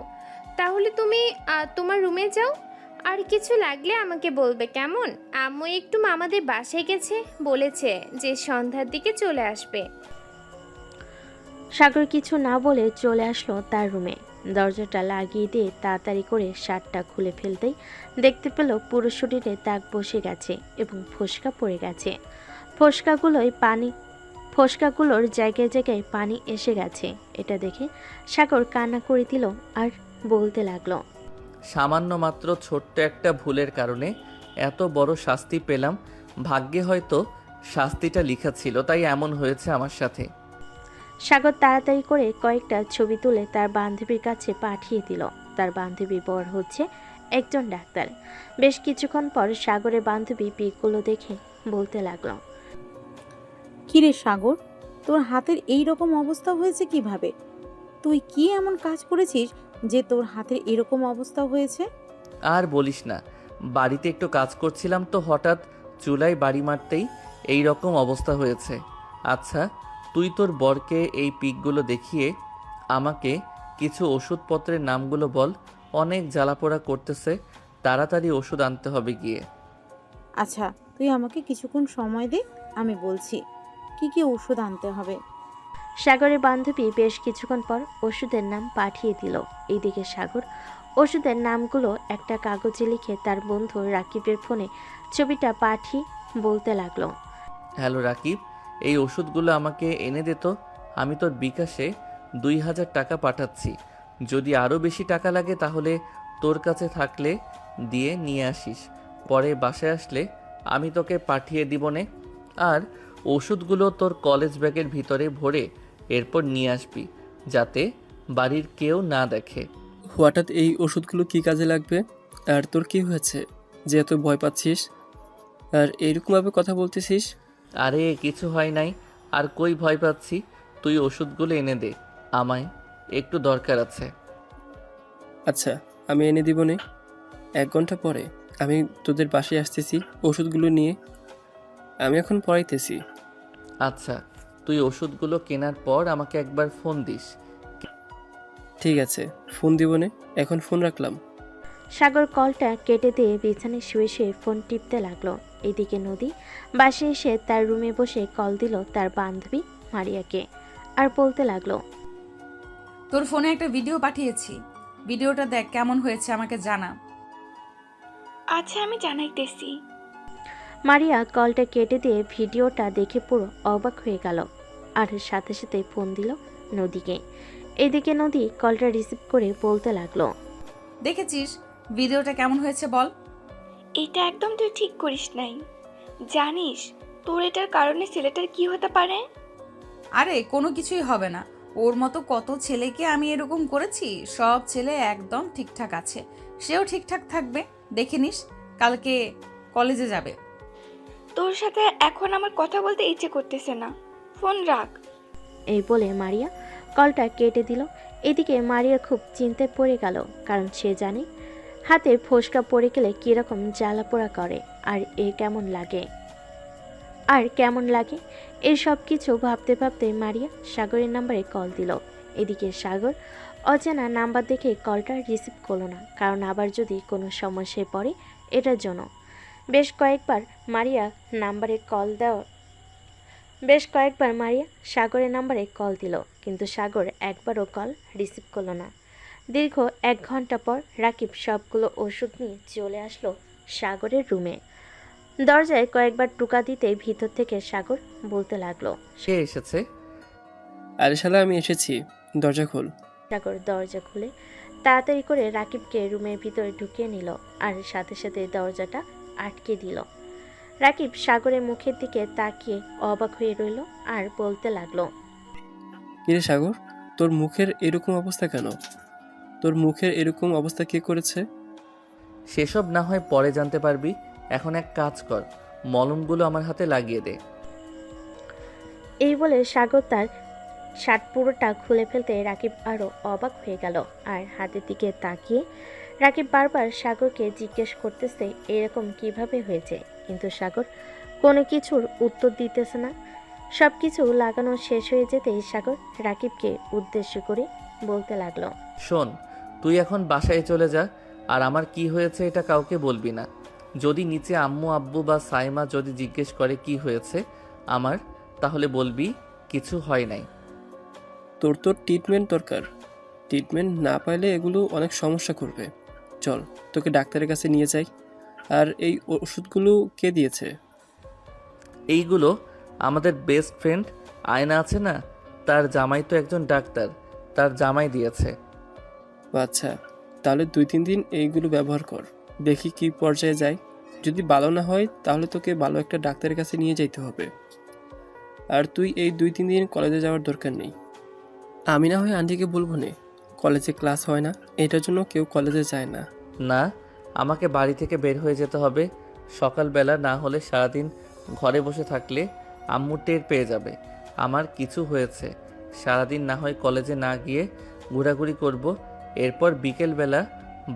তাহলে তুমি তোমার রুমে যাও। আর কিছু লাগলে আমাকে বলবে, কেমন? আম্মু একটু মামাদের বাসায় গেছে, বলেছে যে সন্ধ্যার দিকে চলে আসবে। সাগর কিছু না বলে চলে আসলো তার রুমে। দরজাটা লাগিয়ে দিয়ে তাড়াতাড়ি করে শার্টটা খুলে ফেলতেই দেখতে পেল পুরো শরীরে দাগ বসে গেছে এবং ফোসকা পড়ে গেছে। ফোসকাগুলোর জায়গায় জায়গায় পানি এসে গেছে। এটা দেখে সাগর কান্না করে দিল আর বলতে লাগলো, সামান্য মাত্র ছোট্ট একটা ভুলের কারণে এত বড় শাস্তি পেলাম। ভাগ্যে হয়তো শাস্তিটা লেখা ছিল, তাই এমন হয়েছে আমার সাথে। সাগর তাড়াতাড়ি করে কয়েকটা ছবি তুলে তার বান্ধবীর কাছে পাঠিয়ে দিল। তার বান্ধবী বর হচ্ছে একজন ডাক্তার। বেশ কিছুক্ষণ পর সাগরের বান্ধবী পিকগুলো দেখে বলতে লাগলো, কিরে সাগর, তোর হাতের এই রকম অবস্থা হয়েছে কিভাবে? তুই কি এমন কাজ করেছিস যে তোর হাতের এরকম অবস্থা হয়েছে? আর বলিস না, বাড়িতে একটু কাজ করছিলাম তো হঠাৎ চুলায় বাড়ি মারতেই এই রকম অবস্থা হয়েছে। আচ্ছা, তুই তোর বরকে এই পিকগুলো দেখিয়ে আমাকে কিছু ওষুধপত্রের নামগুলো বল। অনেক জ্বালাপোড়া করতেছে, তাড়াতাড়ি ওষুধ আনতে হবে গিয়ে। আচ্ছা, তুই আমাকে কিছুক্ষণ সময় দে, আমি বলছি কি কি ওষুধ আনতে হবে। সাগরের বান্ধবী বেশ কিছুক্ষণ পর ওষুধের নাম পাঠিয়ে দিল। এইদিকে সাগর ওষুধের নামগুলো একটা কাগজে লিখে তার বন্ধু রাকিবের ফোনে ছবিটা পাঠিয়ে বলতে লাগলো, হ্যালো রাকিব, এই ওষুধগুলো আমাকে এনে দে তো। আমি তোর বিকাশে 2000 টাকা পাঠাচ্ছি। যদি আরও বেশি টাকা লাগে তাহলে তোর কাছে থাকলে দিয়ে নিয়ে আসিস। পরে বাসায় আসলে আমি তোকে পাঠিয়ে দিব নে। আর ওষুধগুলো তোর কলেজ ব্যাগের ভিতরে ভরে এরপর নিয়ে আসবি, যাতে বাড়ির কেউ না দেখে। হঠাৎ এই ওষুধগুলো কি কাজে লাগবে? আর তোর কি হয়েছে যে এত ভয় পাচ্ছিস আর এইরকমভাবে কথা বলতেছিস? আরে কিছু হয় নাই, আর কই ভয় পাচ্ছি। তুই ওষুধগুলো এনে দে, আমায় একটু দরকার আছে। আচ্ছা, আমি এনে দিব নে। 1 ঘন্টা পরে আমি তোদের বাসায় আসতেছি ওষুধগুলো নিয়ে। আমি এখন পড়াইতেছি। আচ্ছা, তুই ওষুধগুলো কেনার পর আমাকে একবার ফোন দিস। ঠিক আছে, ফোন দিব নে, এখন ফোন রাখলাম। সাগর কলটা কেটে দিয়ে বিছানায় শুয়ে শুয়ে ফোন টিপতে লাগলো। এদিকে নদী বাসায় এসে তার রুমে বসে কল দিল তার বান্ধবী মারিয়াকে আর বলতে লাগলো, তোর ফোনে একটা ভিডিও পাঠিয়েছি, ভিডিওটা দেখ, কেমন হয়েছে আমাকে জানা। আচ্ছা, আমি জানাইতেছি। মারিয়া কলটা কেটে দিয়ে ভিডিওটা দেখে পুরো অবাক হয়ে গেল আর সাথে সাথে ফোন দিল নদীকে। এদিকে নদী কলটা রিসিভ করে বলতে লাগলো, দেখেছিস ভিডিওটা কেমন হয়েছে বল? এটা একদম তুই ঠিক করিস নাই। জানিস তোর এটার কারণে ছেলেটার কি হতে পারে? আরে কোনো কিছুই হবে না, ওর মতো কত ছেলেকে আমি এরকম করেছি, সব ছেলে একদম ঠিকঠাক আছে, সেও ঠিকঠাক থাকবে। দেখে নিস, কালকে কলেজে যাবে। তোর সাথে এখন আমার কথা বলতে ইচ্ছে করতেছে না, ফোন রাখ। এই বলে মারিয়া কলটা কেটে দিল। এদিকে মারিয়া খুব চিন্তায় পড়ে গেল, কারণ সে জানে হাতে ফোসকা পড়ে গেলে কীরকম জ্বালা পোড়া করে আর কেমন লাগে এই সব কিছু ভাবতে ভাবতে মারিয়া সাগরের নাম্বারে কল দিল। এদিকে সাগর অচেনা নাম্বার দেখে কলটা রিসিভ করলো না, কারণ আবার যদি কোনো সমস্যায় পড়ে এটার জন্য। বেশ কয়েকবার মারিয়া সাগরের নাম্বারে কল দিল, কিন্তু সাগর একবারও কল রিসিভ করলো না। দীর্ঘ 1 ঘন্টা পর রাকিব সবগুলো ওষুধ নিয়ে চলে আসলো সাগরের রুমে। দরজায় কয়েকবার টোকা দিতে ভিতর থেকে সাগর বলতে লাগলো। সে এসেছে। আরে শালা, আমি এসেছি, দরজা খোল। সাগর দরজা খুলে তাড়াতাড়ি করে রাকিবকে রুমের ভিতরে ঢুকিয়ে নিল, আর সাথে সাথে দরজাটা আটকে দিল। রাকিব সাগরের মুখের দিকে তাকিয়ে অবাক হয়ে রইল আর বলতে লাগলো, কিরে সাগর, তোর মুখের এরকম অবস্থা কেন? তোর মুখের এরকম অবস্থা কে করেছে? সেসব না হয় পরে জানতে পারবি, এখন এক কাজ কর, মলমগুলো আমার হাতে লাগিয়ে দে। এই বলে সাগর তার শার্ট পুরোটা খুলে ফেলতে রাকিব আরও অবাক হয়ে গেল। আর হাতের দিকে তাকিয়ে রাকিব বারবার সাগরকে জিজ্ঞেস করতেছে এরকম কিভাবে হয়েছে, কিন্তু সাগর কোনো কিছুর উত্তর দিতেছে না। সব কিছু লাগানো শেষ হয়ে যেতেই সাগর রাকিবকে উদ্দেশ্য করে বলতে লাগলো, শোন, তুই এখন বাসায় চলে যা, আর আমার কি হয়েছে এটা কাউকে বলবি না। যদি নিচে আম্মু আব্বু বা সাইমা যদি জিজ্ঞেস করে কি হয়েছে আমার, তাহলে বলবি কিছু হয় নাই। তোর ট্রিটমেন্ট দরকার। ট্রিটমেন্ট না পাইলে এগুলো অনেক সমস্যা করবে। চল, তোকে ডাক্তারের কাছে নিয়ে যাই। আর এই ওষুধগুলো কে দিয়েছে? এইগুলো আমাদের বেস্ট ফ্রেন্ড আয়না আছে না, তার জামাই তো একজন ডাক্তার, তার জামাই দিয়েছে। ও আচ্ছা, তাহলে 2-3 দিন এইগুলো ব্যবহার কর, দেখি কি পর্যায়ে যায়। যদি ভালো না হয় তাহলে তোকে ভালো একটা ডাক্তারের কাছে নিয়ে যেতে হবে। আর তুই এই 2-3 দিন কলেজে যাওয়ার দরকার নেই। আমি না হয় আন্টিকে বলবো না, কলেজে ক্লাস হয় না, এটার জন্য কেউ কলেজে যায় না। না, আমাকে বাড়ি থেকে বের হয়ে যেতে হবে সকালবেলা, না হলে সারাদিন ঘরে বসে থাকলে আম্মু টের পেয়ে যাবে আমার কিছু হয়েছে। সারাদিন না হয় কলেজে না গিয়ে ঘোরাঘুরি করব, এরপর বিকেলবেলা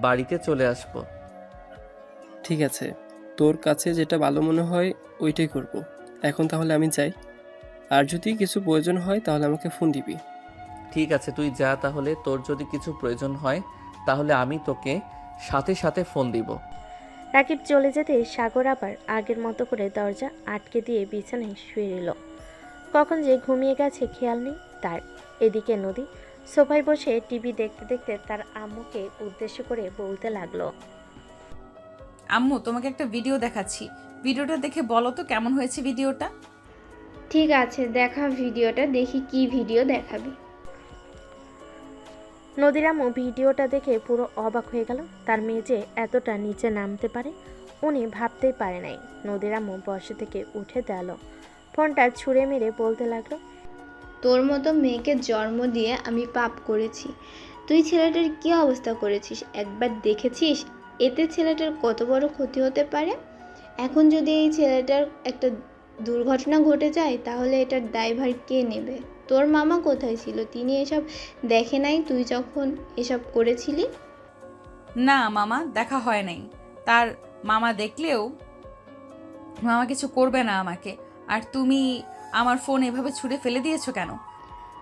বাড়িতে চলে আসব। ঠিক আছে, তোর কাছে যেটা ভালো মনে হয় ওইটাই করব। এখন তাহলে আমি যাই, আর যদি কিছু প্রয়োজন হয় তাহলে আমাকে ফোন দিবি। ঠিক আছে, তুই যা তাহলে। তোর যদি কিছু প্রয়োজন হয় তাহলে আমি তোকে সাথে সাথে ফোন দিব। রাকিব চলে যেতে সাগর আবার আগের মতো করে দরজা আটকে দিয়ে বিছানায় শুয়ে রইল। কখন যে ঘুমিয়ে গেছে খেয়াল নেই তার। এদিকে নদী সোফায় বসে টিভি দেখতে দেখতে তার আম্মুকে উদ্দেশ্য করে বলতে লাগলো, আম্মু, তোমাকে একটা ভিডিও দেখাচ্ছি, ভিডিওটা দেখে বলো তো কেমন হয়েছে ভিডিওটা। ঠিক আছে, দেখা ভিডিওটা, দেখি কি ভিডিও দেখাবি। নদীর আম্মু ভিডিওটা দেখে পুরো অবাক হয়ে গেল। তার মেয়ে যে এতটা নিচে নামতে পারে উনি ভাবতেই পারে নাই। নদীর আম্মু বসে থেকে উঠে দাঁড়ালো, ফোনটা ছুঁড়ে মেরে বলতে লাগলো, তোর মতো মেয়েকে জন্ম দিয়ে আমি পাপ করেছি। তুই ছেলেটার কি অবস্থা করেছিস একবার দেখেছিস? এতে ছেলেটার কত বড় ক্ষতি হতে পারে। এখন যদি এই ছেলেটার একটা দুর্ঘটনা ঘটে যায় তাহলে এটার দায়ভার কে নেবে? তোর মামা কোথায় ছিল? তিনি এসব দেখে নাই তুই যখন এসব করেছিলি? না মামা, দেখা হয় নাই। তার মামা দেখলেও মামা কিছু করবে না আমাকে। আর তুমি আমার ফোন এভাবে ছুঁড়ে ফেলে দিয়েছো কেন?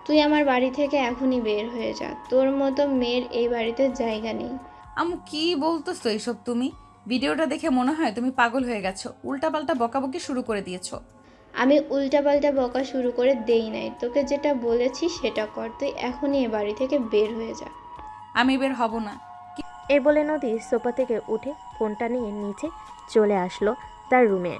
তুই আমার বাড়ি থেকে এখনই বের হয়ে যা। তোর মতো মেয়ের এই বাড়িতে জায়গা নেই। আম্মু, কি বলতেছো এসব তুমি? ভিডিওটা দেখে মনে হয় তুমি পাগল হয়ে গেছো, উল্টাপাল্টা বকাবকি শুরু করে দিয়েছো। আমি উল্টাপাল্টা বকা শুরু করে দেই নাই, তোকে যেটা বলেছি সেটা কর। তুই এখনই এ বাড়ি থেকে বের হয়ে যা। আমি বের হব না। এ বলে নদী সোফা থেকে উঠে ফোনটা নিয়ে নিচে চলে আসলো তার রুমে।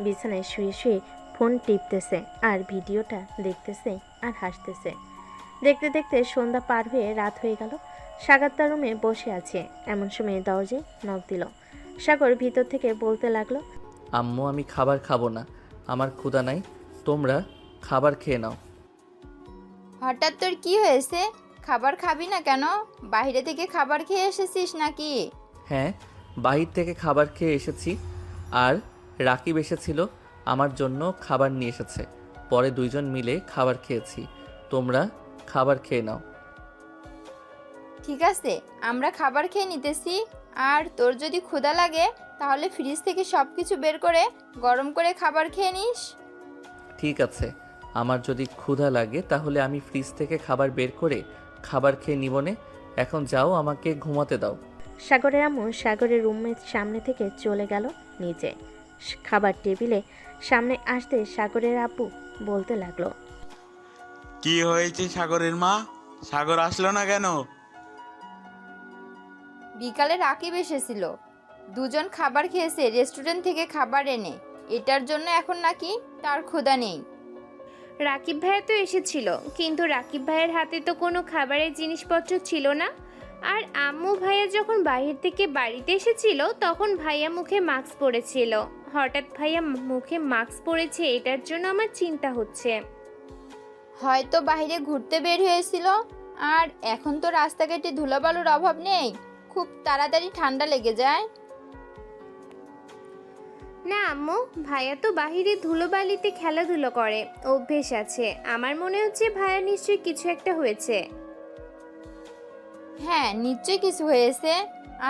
বিছানায় শুয়ে শুয়ে ফোন টিপতেছে আর ভিডিওটা দেখতেছে আর হাসতেছে। দেখতে দেখতে সন্ধ্যা পার হয়ে রাত হয়ে গেল। সাগর তার রুমে বসে আছে, এমন সময় দরজায় নক দিল। সাগর ভিতর থেকে বলতে লাগলো, আম্মু, আমি খাবার খাবো না, আমার ক্ষুধা নাই, তোমরা খাবার খেয়ে নাও। হঠাৎ তোর কি হয়েছে? খাবার খাবি না কেন? বাইরে থেকে খাবার খেয়ে এসেছিস নাকি? হ্যাঁ, বাহির থেকে খাবার খেয়ে এসেছি, আর রাকিব এসেছিল আমার জন্য খাবার নিয়ে এসেছে, পরে 2 জন মিলে খাবার খেয়েছি। তোমরা খাবার খেয়ে নাও। ঠিক আছে, আমরা খাবার খেয়ে নিতেছি। আর তোর যদি ক্ষুধা লাগে তাহলে ফ্রিজ থেকে সব কিছু বের করে গরম করে খাবার খেয়ে নিস। ঠিক আছে, আমার যদি ক্ষুধা লাগে তাহলে আমি ফ্রিজ থেকে খাবার বের করে খাবার খেয়ে নিবনে। এখন যাও, আমাকে ঘুমাতে দাও। সাগরের আম্মু সাগরের রুমের সামনে থেকে চলে গেল নিচে। খাবার টেবিলে সামনে আসতে সাগরের আব্বু বলতে লাগলো, কি হয়েছে সাগরের মা? সাগর আসলো না কেন? বিকালে রাকিব এসেছিল, দুজন খাবার খেয়েছে রেস্টুরেন্ট থেকে খাবার এনে। এটার জন্য এখন নাকি তার ক্ষুধা নেই। রাকিব ভাইয়া তো এসেছিল, কিন্তু রাকিব ভাইয়ের হাতে তো কোনো খাবারের জিনিসপত্র ছিল না। আর আম্মু ভাইয়া যখন বাইরে থেকে বাড়িতে এসেছিল তখন ভাইয়া মুখে মাস্ক পরেছিল। হঠাৎ ভাইয়া মুখে মাস্ক পরেছে, এটার জন্য আমার চিন্তা হচ্ছে। হয়তো বাইরে ঘুরতে বের হয়েছিল, আর এখন তো রাস্তাঘাটে ধুলাবালুর অভাব নেই, খুব তাড়াতাড়ি ঠান্ডা লেগে যায়। না আম্মু, ভাইয়া তো বাহিরে ধুলোবালিতে খেলাধুলো করে, অভ্যেস আছে। আমার মনে হচ্ছে ভাইয়া নিশ্চয়ই কিছু একটা হয়েছে। হ্যাঁ, নিশ্চয়ই কিছু হয়েছে।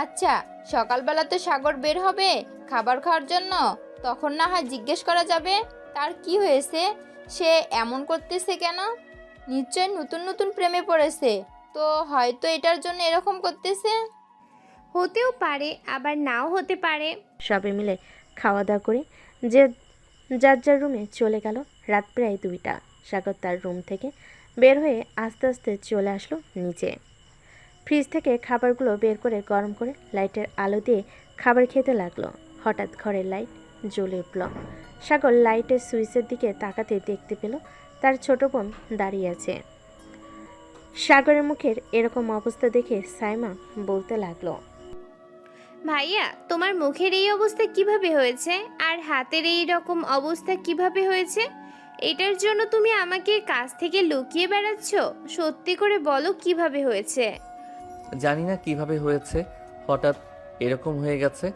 আচ্ছা, সকালবেলা তো সাগর বের হবে খাবার খাওয়ার জন্য, তখন না হয় জিজ্ঞেস করা যাবে তার কি হয়েছে, সে এমন করতেছে কেন। নিশ্চয়ই নতুন নতুন প্রেমে পড়েছে, তো হয়তো এটার জন্য এরকম করতেছে। হতেও পারে, আবার নাও হতে পারে। সবে মিলে খাওয়া দাওয়া করে যে যার যার রুমে চলে গেল। রাত প্রায় 2টা। সাগর তার রুম থেকে বের হয়ে আস্তে আস্তে চলে আসলো নিচে। ফ্রিজ থেকে খাবারগুলো বের করে গরম করে লাইটের আলো দিয়ে খাবার খেতে লাগলো। হঠাৎ ঘরের লাইট জ্বলে উঠল। সাগর লাইটের সুইচের দিকে তাকাতে দেখতে পেল তার ছোট বোন দাঁড়িয়ে আছে। সাগরের মুখের এরকম অবস্থা দেখে সাইমা বলতে লাগলো, ভাইয়া, তোমার মুখের এই অবস্থা কিভাবে হয়েছে? আর হাতের এই রকম অবস্থা কিভাবে হয়েছে? এটার জন্য তুমি আমাকে কাছ থেকে লুকিয়ে বেড়াচ্ছ? সত্যি করে বলো কিভাবে হয়েছে? জানি না কিভাবে হয়েছে, হঠাৎ এরকম হয়ে গেছে।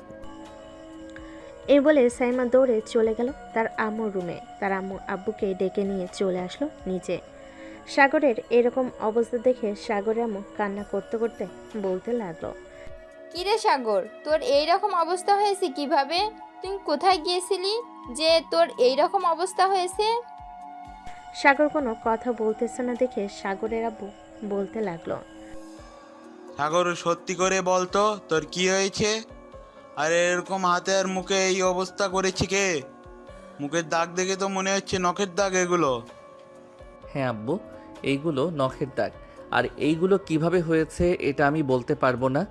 এই বলে সাইমা দৌড়ে চলে গেল তার আম্মুর রুমে। তার আম্মু আব্বুকে ডেকে নিয়ে চলে আসলো নিচে। সাগরের এরকম অবস্থা দেখে সাগরের আম্মু কান্না করতে করতে বলতে লাগলো, কিরে সাগর, তোর এই রকম অবস্থা হয়েছে কিভাবে? তুই কোথায় গিয়েছিলি যে তোর এই রকম অবস্থা হয়েছে? সাগর কোনো কথা বলতেছে না দেখে সাগরের আব্বু বলতে লাগলো, সাগর সত্যি করে বলতো তোর কি হয়েছে? আর এরকম হাতে আর মুখে এই অবস্থা করেছে কে? মুখের দাগ দেখে তো মনে হচ্ছে নখের দাগ এগুলো। হ্যাঁ আব্বু, এইগুলো নখের দাগ। আর এইগুলো কিভাবে হয়েছে এটা আমি বলতে পারবো না।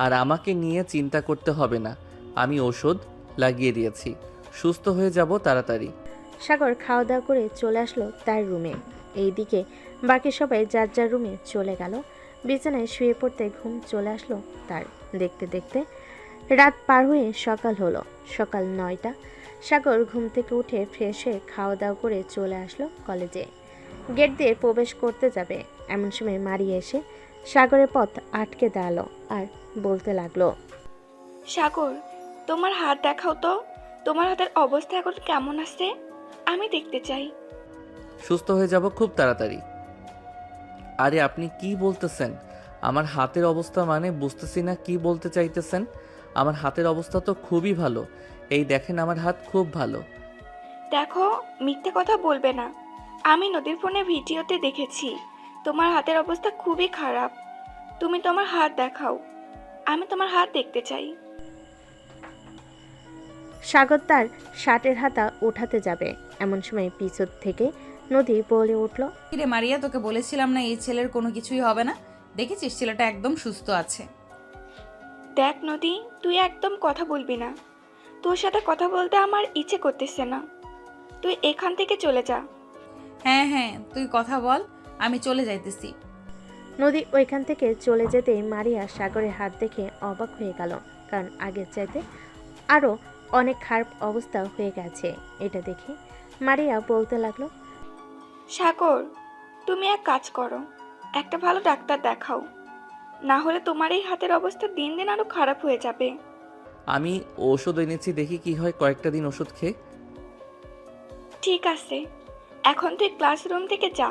আর আমাকে নিয়ে চিন্তা করতে হবে না, আমি ওষুধ লাগিয়ে দিয়েছি, সুস্থ হয়ে যাব তাড়াতাড়ি। সাগর খাওয়া দাওয়া করে চলে আসলো তার রুমে। এইদিকে বাকি সবাই যার যার রুমে চলে গেল। বিছানায় শুয়ে পড়তে ঘুম চলে আসলো তার। দেখতে দেখতে রাত পার হয়ে সকাল হলো। সকাল 9টা। সাগর ঘুম থেকে উঠে ফ্রেশ হয়ে খাওয়া দাওয়া করে চলে আসলো কলেজে। গেট দিয়ে প্রবেশ করতে যাবে এমন সময় মারিয়া এসে সাগরের পথ আটকে দাঁড়ালো আর বলতে লাগলো, সাগর, তোমার হাত দেখাও তো। তোমার হাতের অবস্থা এখন কেমন আছে? আমি দেখতে চাই। সুস্থ হয়ে যাব খুব তাড়াতাড়ি। আরে আপনি কি বলতেছেন? আমার হাতের অবস্থা মানে বুঝতেছি না কি বলতে চাইতেছেন। আমার হাতের অবস্থা তো খুবই ভালো, এই দেখেন আমার হাত খুব ভালো। দেখো, মিথ্যে কথা বলবে না। আমি নদীর ফোনে ভিডিওতে দেখেছি তোমার হাতের অবস্থা খুবই খারাপ। তুমি তোমার হাত দেখাও, আমি তোমার হাত দেখতে চাই। সাগর তার শার্টের হাতা উঠাতে যাবে এমন সময় পিছন থেকে নদী বলে উঠল, কিরে মারিয়া, তোকে বলেছিলাম না এই ছেলের কোনো কিছুই হবে না? দেখেছিস ছেলেটা একদম সুস্থ আছে। দেখ নদী, তুই একদম কথা বলবি না। তোর সাথে কথা বলতে আমার ইচ্ছে করতেছে না। তুই এখান থেকে চলে যা। হ্যাঁ হ্যাঁ, তুই কথা বল, আমি চলে যাইতেছি। নদী ওইখান থেকে চলে যেতেই মারিয়া সাগরের হাত দেখে অবাক হয়ে গেল, কারণ আগের চাইতে আরও অনেক খারাপ অবস্থা হয়ে গেছে। এটা দেখে মারিয়া বলতে লাগলো, সাগর, তুমি এক কাজ করো, একটা ভালো ডাক্তার দেখাও, না হলে তোমার এই হাতের অবস্থা দিন দিন আরো খারাপ হয়ে যাবে। আমি ওষুধ এনেছি, দেখি কি হয় কয়েকটা দিন ওষুধ খেয়ে। ঠিক আছে, এখন তুই ক্লাসরুম থেকে যা,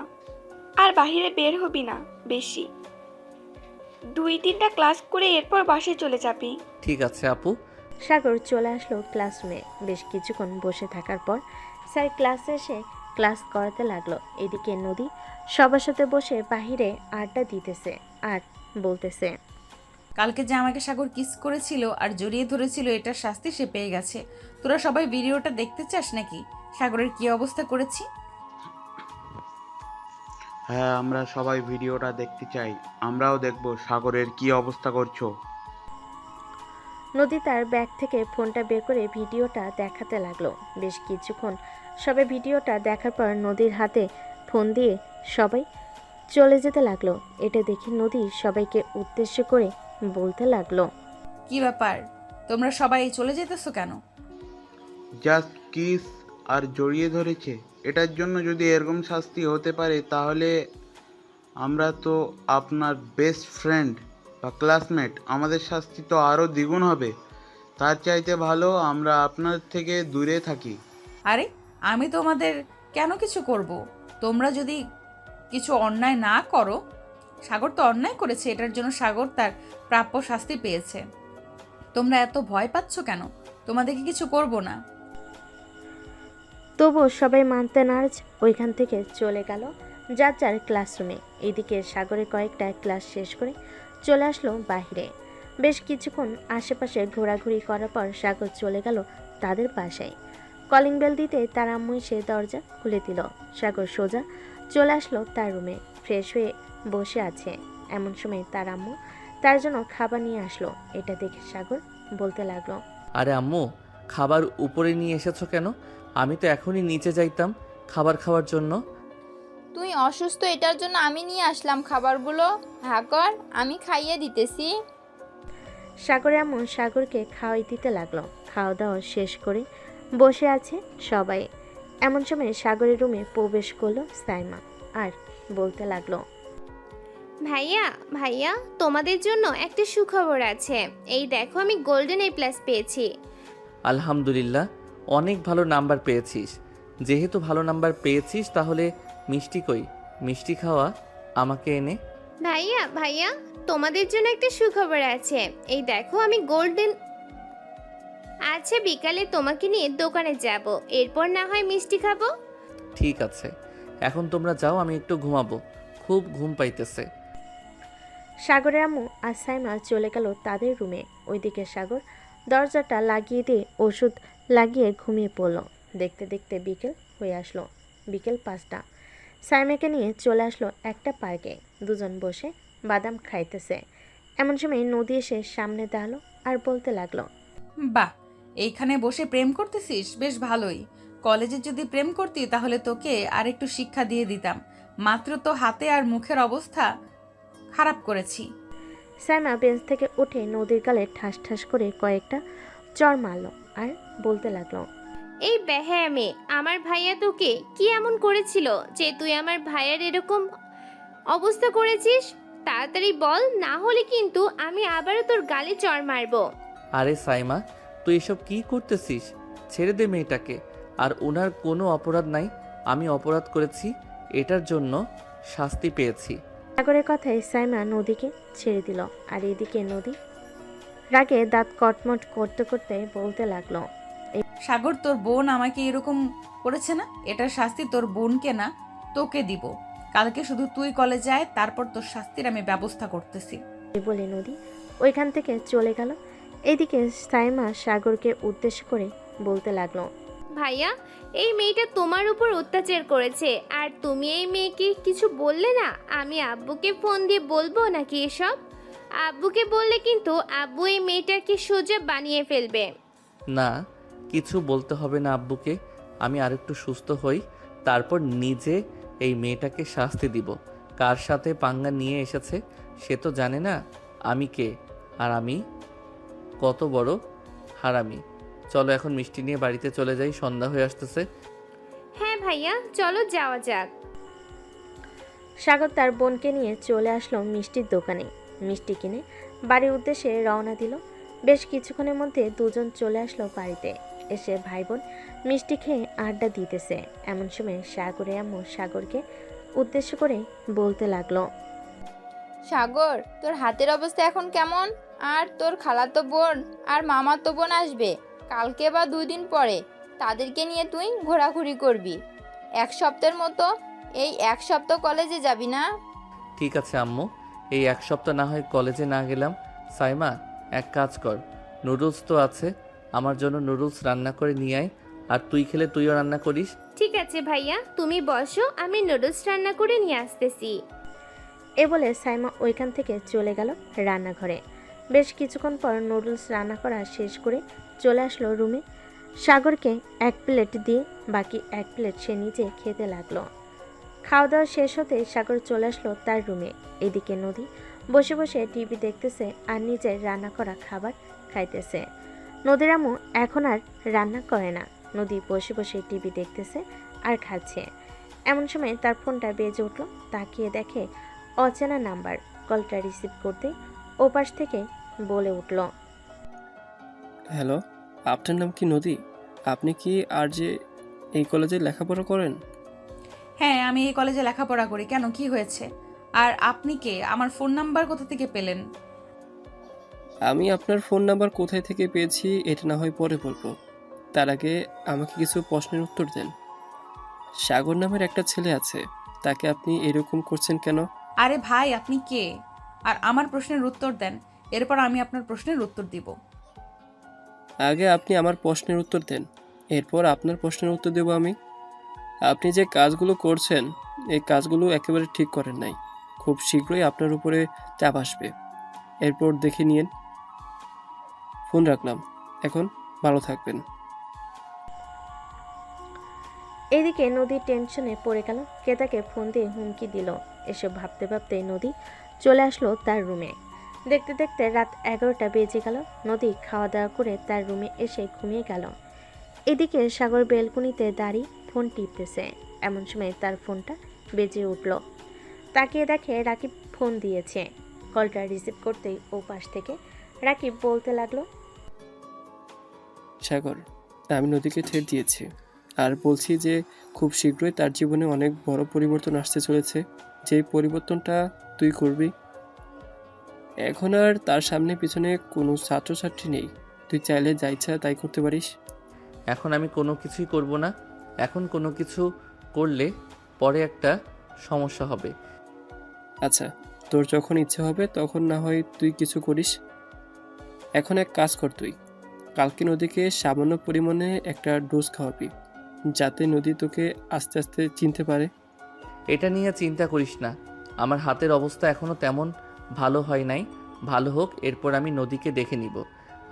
আর বাইরে বের হবি না বেশি। 2-3টা ক্লাস করে এরপর বাসায় চলে যাবি। ঠিক আছে আপু। সাগর চলে আসলো ক্লাসরুমে। বেশ কিছুক্ষণ বসে থাকার পর স্যার ক্লাসে এসে ক্লাস করাতে লাগলো। এদিকে নদী সবার সাথে বসে বাহিরে আড্ডা দিতেছে আর বলতেছে, কালকে যে আমাকে সাগর কিস করেছিল আর জড়িয়ে ধরেছিল, এটার শাস্তি সে পেয়ে গেছে। তোরা সবাই ভিডিওটা দেখতে চাস নাকি সাগরের কি অবস্থা করেছি? হ্যাঁ, আমরা সবাই ভিডিওটা দেখতে চাই। আমরাও দেখব সাগরের কি অবস্থা করছো। নদী তার ব্যাগ থেকে ফোনটা বের করে ভিডিওটা দেখাতে লাগলো। বেশ কিছুক্ষণ সবাই ভিডিওটা দেখার পর নদীর হাতে ফোন দিয়ে সবাই চলে যেতে লাগলো। এটা দেখে নদী সবাইকে উদ্দেশ্য করে বলতে লাগলো, কি ব্যাপার, তোমরা সবাই চলে যেতেছো কেন? জাস্ট কিস আর জড়িয়ে ধরেছে, এটার জন্য যদি এরকম শাস্তি হতে পারে তাহলে আমরা তো আপনার বেস্ট ফ্রেন্ড বা ক্লাসমেট, আমাদের শাস্তি তো আরও দ্বিগুণ হবে। তার চাইতে ভালো আমরা আপনার থেকে দূরে থাকি। আরে আমি তোমাদের কেন কিছু করব? তোমরা যদি কিছু অন্যায় না করো, সাগর তো অন্যায় করেছে, এটার জন্য সাগর তার প্রাপ্য শাস্তি পেয়েছে। তোমরা এত ভয় পাচ্ছ কেন? তোমাদেরকে কিছু করব না। তবুও সবাই মানতে নারাজ ওইখান থেকে চলে গেল যার যার ক্লাসরুমে। এদিকে সাগরে কয়েকটা ক্লাস শেষ করে চলে আসলো বাইরে। বেশ কিছুক্ষণ আশেপাশে ঘোরাঘুরি করার পর সাগর চলে গেল তাদের বাসায়। কলিং বেল দিতে তার আম্মু এসে দরজা খুলে দিল। সাগর সোজা চলে আসলো তার রুমে, ফ্রেশ হয়ে বসে আছে। এমন সময় তার আম্মু তার জন্য খাবার নিয়ে আসলো। এটা দেখে সাগর বলতে লাগলো, আরে আম্মু, খাবার উপরে নিয়ে এসেছো কেন? আমি তো এখনই নিচে যাইতাম খাবার খাওয়ার জন্য। তুই অসুস্থ, এটার জন্য আমি নিয়ে আসলাম খাবারগুলো। হাকর, আমি খাইয়ে দিতেছি। সাগরের আম্মু সাগরকে খাওয়াই দিতে লাগলো। খাওয়া দাওয়া শেষ করে বসে আছে সবাই। এমন সময় সাগরের রুমে প্রবেশ করলো সাইমা আর বলতে লাগলো, ভাইয়া ভাইয়া, তোমাদের জন্য একটা সুখবর আছে। এই দেখো, আমি গোল্ডেন A+ পেয়েছি। আলহামদুলিল্লাহ, অনেক ভালো নাম্বার পেয়েছিস। যেহেতু ভালো নাম্বার পেয়েছিস তাহলে মিষ্টি কই? মিষ্টি খাওয়া আমাকে এনে। ভাইয়া ভাইয়া, তোমাদের জন্য একটা সুখবর আছে। এই দেখো, আমি গোল্ডেন। আচ্ছা, বিকালে তোমাকে নিয়ে দোকানে যাব, এরপর না হয় মিষ্টি খাবো। ঠিক আছে, এখন তোমরা যাও, আমি একটু ঘুমাবো, খুব ঘুম পাইতেছে। সাগরের আম্মু আর সাইমা চলে গেল তাদের রুমে। ওইদিকে সাগর দরজাটা লাগিয়ে দিয়ে ওষুধ লাগিয়ে ঘুমিয়ে পড়ল। দেখতে দেখতে বিকেল হয়ে আসলো। বিকেল 5টা। সাইমাকে নিয়ে চলে আসলো একটা পার্কে। দুজন বসে বাদাম খাইতেছে। এমন সময় নদী এসে সামনে দাঁড়ালো আর বলতে লাগলো, বাহ, এইখানে বসে প্রেম করতেছিস, বেশ ভালোই। কলেজে যদি প্রেম করতি তাহলে তোকে আর একটু শিক্ষা দিয়ে দিতাম। মাত্র তো হাতে আর মুখের অবস্থা খারাপ করেছি। সাইমা বেঞ্চ থেকে উঠে নদীর গালে ঠাস ঠাস করে কয়েকটা চড় মারল আর বলতে লাগলো, এই বেহায়া মেয়ে, আমার ভাইয়া তোকে কি এমন করেছিল যে তুই আমার ভাইয়ার এরকম অবস্থা করেছিস? তাড়াতাড়ি বল, না হলে কিন্তু আমি আবারও তোর গালে চড় মারবো। আরে সাইমা, তুই এসব কি করতেছিস? ছেড়ে দে মেয়েটাকে। আর ওনার কোনো অপরাধ নাই, আমি অপরাধ করেছি, এটার জন্য শাস্তি পেয়েছি। সাগরের কথায় সাইমা নদীকে ছেড়ে দিল। আর এদিকে নদী রাগে দাঁত কটমট করতে করতে বলতে লাগলো, সাগর, তোর বোন আমাকে এরকম করেছে না, এটার শাস্তি তোর বোনকে না, তোকে দিব। কালকে শুধু তুই কলেজে আয়, তারপর তোর শাস্তির আমি ব্যবস্থা করতেছি। বলে নদী ওইখান থেকে চলে গেল। এদিকে সাইমা সাগরকে উদ্দেশ্য করে বলতে লাগলো, ভাইয়া, এই মেয়েটা তোমার উপর অত্যাচার করেছে, আর তুমি এই মেয়েকে কিছু বললে না। আমি আব্বুকে ফোন দিয়ে বলবো নাকি এসব? আব্বুকে বললে কিন্তু আব্বু এই মেয়েটাকে সোজা বানিয়ে ফেলবে। না, কিছু বলতে হবে না আব্বুকে। আমি আরেকটু সুস্থ হই, তারপর নিজে এই মেয়েটাকে শাস্তি দিব। কার সাথে পাঙ্গা নিয়ে এসেছে সে তো জানে না আমি কে, আর আমি কত বড় হারামি। চলো এখন মিষ্টি নিয়ে বাড়িতে চলে যাই, সন্ধ্যা হয়ে আসতেছে। হ্যাঁ ভাইয়া, চলো যাওয়া যাক। সাগর তার বোনকে নিয়ে চলে আসলো মিষ্টির দোকানে। মিষ্টি কিনে বাড়ির উদ্দেশ্যে রওনা দিল। বেশ কিছুক্ষণের মধ্যে দুজন চলে আসলো বাড়িতে। এসে ভাই বোন মিষ্টি খেয়ে আড্ডা দিতেছে। এমন সময় সাগরের আম্মু সাগরকে উদ্দেশ্য করে বলতে লাগলো, সাগর, তোর হাতের অবস্থা এখন কেমন? আর তোর খালাতো বোন আর মামাতো বোন আসবে কালকে বা 2 দিন পরে। তাদেরকে নিয়ে তুই ঘোরাঘুরি করবি। 1 সপ্তাহের মতো এই 1 সপ্তাহ কলেজে যাবি না? ঠিক আছে আম্মু, এই 1 সপ্তাহ না হয় কলেজে না গেলাম। সাইমা, এক কাজ কর, নুডলস তো আছে, আমার জন্য নুডলস রান্না করে নিয়ে আয়। আর তুই খেলে তুইও রান্না করিস। ঠিক আছে ভাইয়া, তুমি বসো, আমি নুডলস রান্না করে নিয়ে আসতেছি। এ বলে সাইমা ওইখান থেকে চলে গেল রান্নাঘরে। বেশ কিছুক্ষণ পর নুডলস রান্না করা শেষ করে চলে আসলো রুমে। সাগরকে 1 প্লেট দিয়ে বাকি 1 প্লেট সে নিজে খেতে লাগলো। খাওয়া দাওয়া শেষ হতে সাগর চলে আসলো তার রুমে। এদিকে নদী বসে বসে টিভি দেখতেছে আর নিজের রান্না করা খাবার খাইতেছে। নদীর আম্মু এখন আর রান্না করে না। নদী বসে বসে টিভি দেখতেছে আর খাচ্ছে। এমন সময় তার ফোনটা বেজে উঠলো। তাকিয়ে দেখে অচেনা নাম্বার। কলটা রিসিভ করতে ওপাশ থেকে বলে উঠল, হ্যালো, আপনার নাম কি নদী? আপনি কি আর যে এই কলেজে লেখাপড়া করেন? হ্যাঁ, আমি এই কলেজে লেখাপড়া করি। কেন, কি হয়েছে? আর আপনি কে? আমার ফোন নাম্বার কোথা থেকে পেলেন? আমি আপনার ফোন নাম্বার কোথায় থেকে পেয়েছি এটা না হয় পরে বলবো। তার আগে আমাকে কিছু প্রশ্নের উত্তর দেন। সাগর নামের একটা ছেলে আছে, তাকে আপনি এরকম করছেন কেন? আরে ভাই, আপনি কে? আর আমার প্রশ্নের উত্তর দেন, এরপর আমি আপনার প্রশ্নের উত্তর দিব। আগে আপনি আমার প্রশ্নের উত্তর দেন, এরপর আপনার প্রশ্নের উত্তর দেব আমি। আপনি যে কাজগুলো করছেন এই কাজগুলো একেবারে ঠিক করেন নাই। খুব শীঘ্রই আপনার উপরে চাপ আসবে, এরপর দেখে নিন। ফোন রাখলাম, এখন ভালো থাকবেন। এদিকে নদী টেনশনে পড়ে গেল। কে তাকে ফোন দিয়ে হুমকি দিল। এসব ভাবতে ভাবতে নদী চলে আসলো তার রুমে। দেখতে দেখতে রাত 11টা বেজে গেল। নদী খাওয়া দাওয়া করে তার রুমে এসে ঘুমিয়ে গেল। এদিকে সাগর বেলকুনিতে দাঁড়িয়ে ফোন টিপতেছে। এমন সময় তার ফোনটা বেজে উঠল। তাকিয়ে দেখে রাকিব ফোন দিয়েছে। কলটা রিসিভ করতেই ও পাশ থেকে রাকিব বলতে লাগলো, সাগর, আমি নদীকে ছেড়ে দিয়েছি আর বলছি যে খুব শীঘ্রই তার জীবনে অনেক বড় পরিবর্তন আসতে চলেছে, যেই পরিবর্তনটা তুই করবি। এখন আর তার সামনে পিছনে কোনো ছাত্রছাত্রী নেই, তুই চাইলে যা ইচ্ছা তাই করতে পারিস। এখন আমি কোনো কিছুই করব না। এখন কোনো কিছু করলে পরে একটা সমস্যা হবে। আচ্ছা, তোর যখন ইচ্ছে হবে তখন না হয় তুই কিছু করিস। এখন এক কাজ কর, তুই কালকে নদীকে সামান্য পরিমাণে একটা ডোজ খাওয়াবি, যাতে নদী তোকে আস্তে আস্তে চিনতে পারে। এটা নিয়ে চিন্তা করিস না, আমার হাতের অবস্থা এখনও তেমন ভালো হয় নাই। ভালো হোক, এরপর আমি নদীকে দেখে নিব।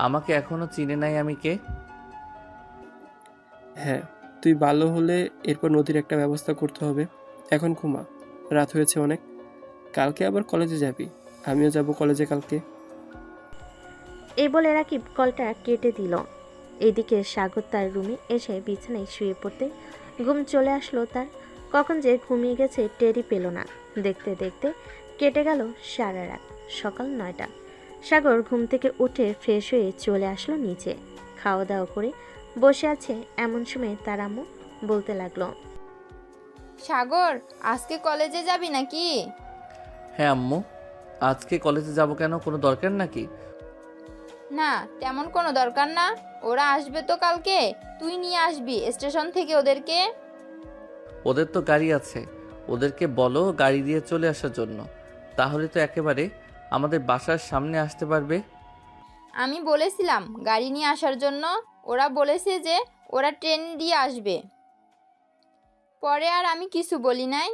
আমাকে এখনও চিনে নাই আমি কে। হ্যাঁ, তুই ভালো হলে এরপর নদীর একটা ব্যবস্থা করতে হবে। এখন ঘুমা, রাত হয়েছে অনেক। কালকে আবার কলেজে যাবি, আমিও যাব কলেজে কালকে। এই বলে রাকিব কলটা কেটে দিল। এদিকে সাগর তার রুমে এসে বিছানায় শুয়ে পড়তে ঘুম চলে আসলো তার। কখন যে ঘুমিয়ে গেছে টেরই পেল না। দেখতে দেখতে কেটে গেল সারা রাত। সকাল 9টা। সাগর ঘুম থেকে উঠে ফ্রেশ হয়ে চলে আসলো নিচে। খাওয়া দাওয়া করে বসে আছে। এমন সময় তার আম্মু বলতে লাগলো, সাগর, আজকে কলেজে যাবি নাকি? হ্যাঁ আম্মু, আজকে কলেজে যাব কেন? কোনো দরকার নাকি? না, তেমন কোনো দরকার না। ওরা আসবে তো কালকে, তুই নিয়ে আসবি স্টেশন থেকে ওদেরকে। ওদের তো গাড়ি আছে, ওদেরকে বলো গাড়ি দিয়ে চলে আসার জন্য। তাহলে তো একেবারে আমাদের বাসার সামনে আসতে পারবে। আমি বলেছিলাম গাড়ি নিয়ে আসার জন্য, ওরা বলেছে যে ওরা ট্রেন দিয়ে আসবে। পরে আর আমি কিছু বলি নাই।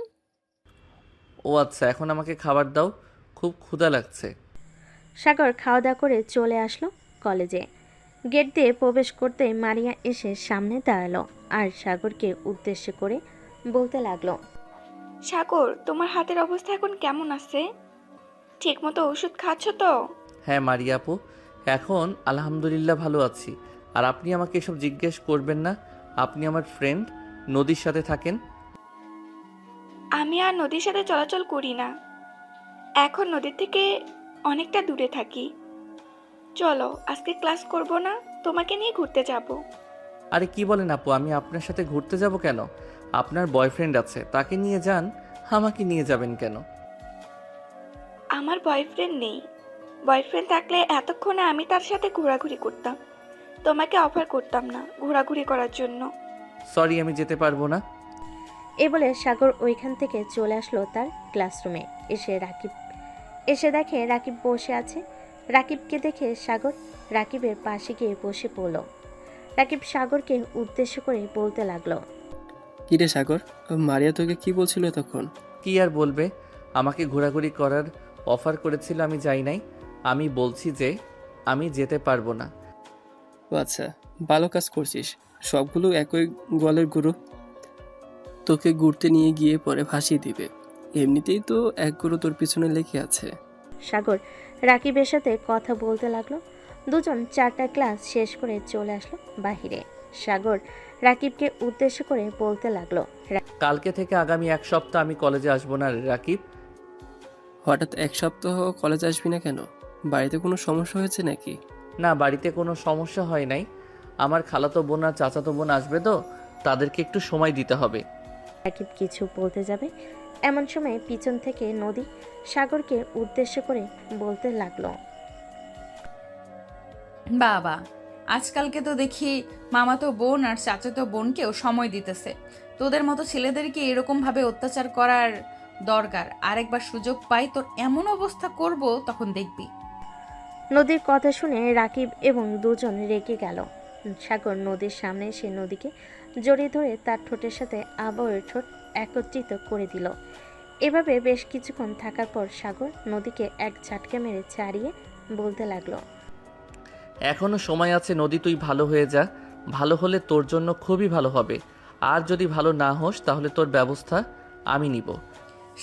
ও আচ্ছা, এখন আমাকে খাবার দাও, খুব ক্ষুধা লাগছে। সাগর খাওয়া দাওয়া করে চলে আসলো কলেজে। গেট দিয়ে প্রবেশ করতে মারিয়া এসে সামনে দাঁড়ালো আর সাগরকে উদ্দেশ্য করে বলতে লাগলো, সাগর, তোমার হাতের অবস্থা এখন কেমন আছে? ঠিকমতো ওষুধ খাচ্ছ তো? হ্যাঁ মারিয়া আপু, এখন আলহামদুলিল্লাহ ভালো আছি। আর আপনি আমাকে এসব জিজ্ঞেস করবেন না। আপনি আমার ফ্রেন্ড, নদীর সাথে থাকেন। আমি আর নদীর সাথে চলাচল করি না, এখন নদীর থেকে অনেকটা দূরে থাকি। চলো, আজকে ক্লাস করব না, তোমাকে নিয়ে ঘুরতে যাব। আরে কি বলেন আপু, আমি আপনার সাথে ঘুরতে যাব কেন? আপনার বয়ফ্রেন্ড আছে, তাকে নিয়ে যান, আমাকে নিয়ে যাবেন কেন? আমার বয়ফ্রেন্ড নেই, বয়ফ্রেন্ড থাকলে এতক্ষণে আমি তার সাথে ঘোরাঘুরি করতাম, তোমাকে অফার করতাম না ঘোরাঘুরি করার জন্য। সরি, আমি যেতে পারবো না। এ বলে সাগর ওইখান থেকে চলে আসলো তার ক্লাসরুমে। এসে দেখে রাকিব বসে আছে। রাকিবকে দেখে সাগর রাকিবের পাশে গিয়ে বসে পড়ল। রাকিব সাগরকে উদ্দেশ্য করে বলতে লাগলো, কিরে সাগর, মারিয়া তোকে কি বলছিল তখন? কি আর বলবে, আমাকে ঘোরাঘুরি করার অফার করেছিল, আমি যাই নাই। আমি বলছি যে আমি যেতে পারবো না। ও আচ্ছা, ভালো কাজ করছিস। সবগুলো একই গোয়ালের গরু, তোকে ঘুরতে নিয়ে গিয়ে পরে ভাসিয়ে দিবে। এমনিতেই তো এক গরু তোর পিছনে লেগে আছে। সাগর রাকিবের সাথে কথা বলতে লাগলো। দুজন 4টা ক্লাস শেষ করে চলে আসলো বাহিরে। সাগর রাকিবকে উদ্দেশ্য করে বলতে লাগলো, কালকে থেকে আগামী 1 সপ্তাহ আমি কলেজে আসবো না রাকিব। হঠাৎ 1 সপ্তাহ কলেজে আসবি না কেন? বাড়িতে কোনো সমস্যা হয়েছে নাকি? না, বাড়িতে কোনো সমস্যা হয় নাই। আমার খালাতো বোন আর চাচাতো বোন আসবে তো, তাদেরকে একটু সময় দিতে হবে। রাকিব কিছু বলতে যাবে এমন সময় পিছন থেকে নদী সাগরকে উদ্দেশ্য করে বলতে লাগলো, বাবা, আজকালকে তো দেখি মামাতো বোন আর চাচাতো বোনকেও সময় দিতেছে। তোদের মতো ছেলেদেরকে এরকমভাবে অত্যাচার করার দরকার। আরেকবার সুযোগ পাই তোর এমন অবস্থা করব, তখন দেখবি। নদীর কথা শুনে রাকিব এবং দুজন রেগে গেল। সাগর নদীর সামনে এসে নদীকে জড়িয়ে ধরে তার ঠোঁটের সাথে আবয়ের ঠোঁট একত্রিত করে দিল। এভাবে বেশ কিছুক্ষণ থাকার পর সাগর নদীকে এক ঝাটকা মেরে ছাড়িয়ে বলতে লাগলো, এখনো সময় আছে নদী, তুই ভালো হয়ে যা। ভালো হলে তোর জন্য খুবই ভালো হবে। আর যদি ভালো না হোস তাহলে তোর ব্যবস্থা আমি নিব।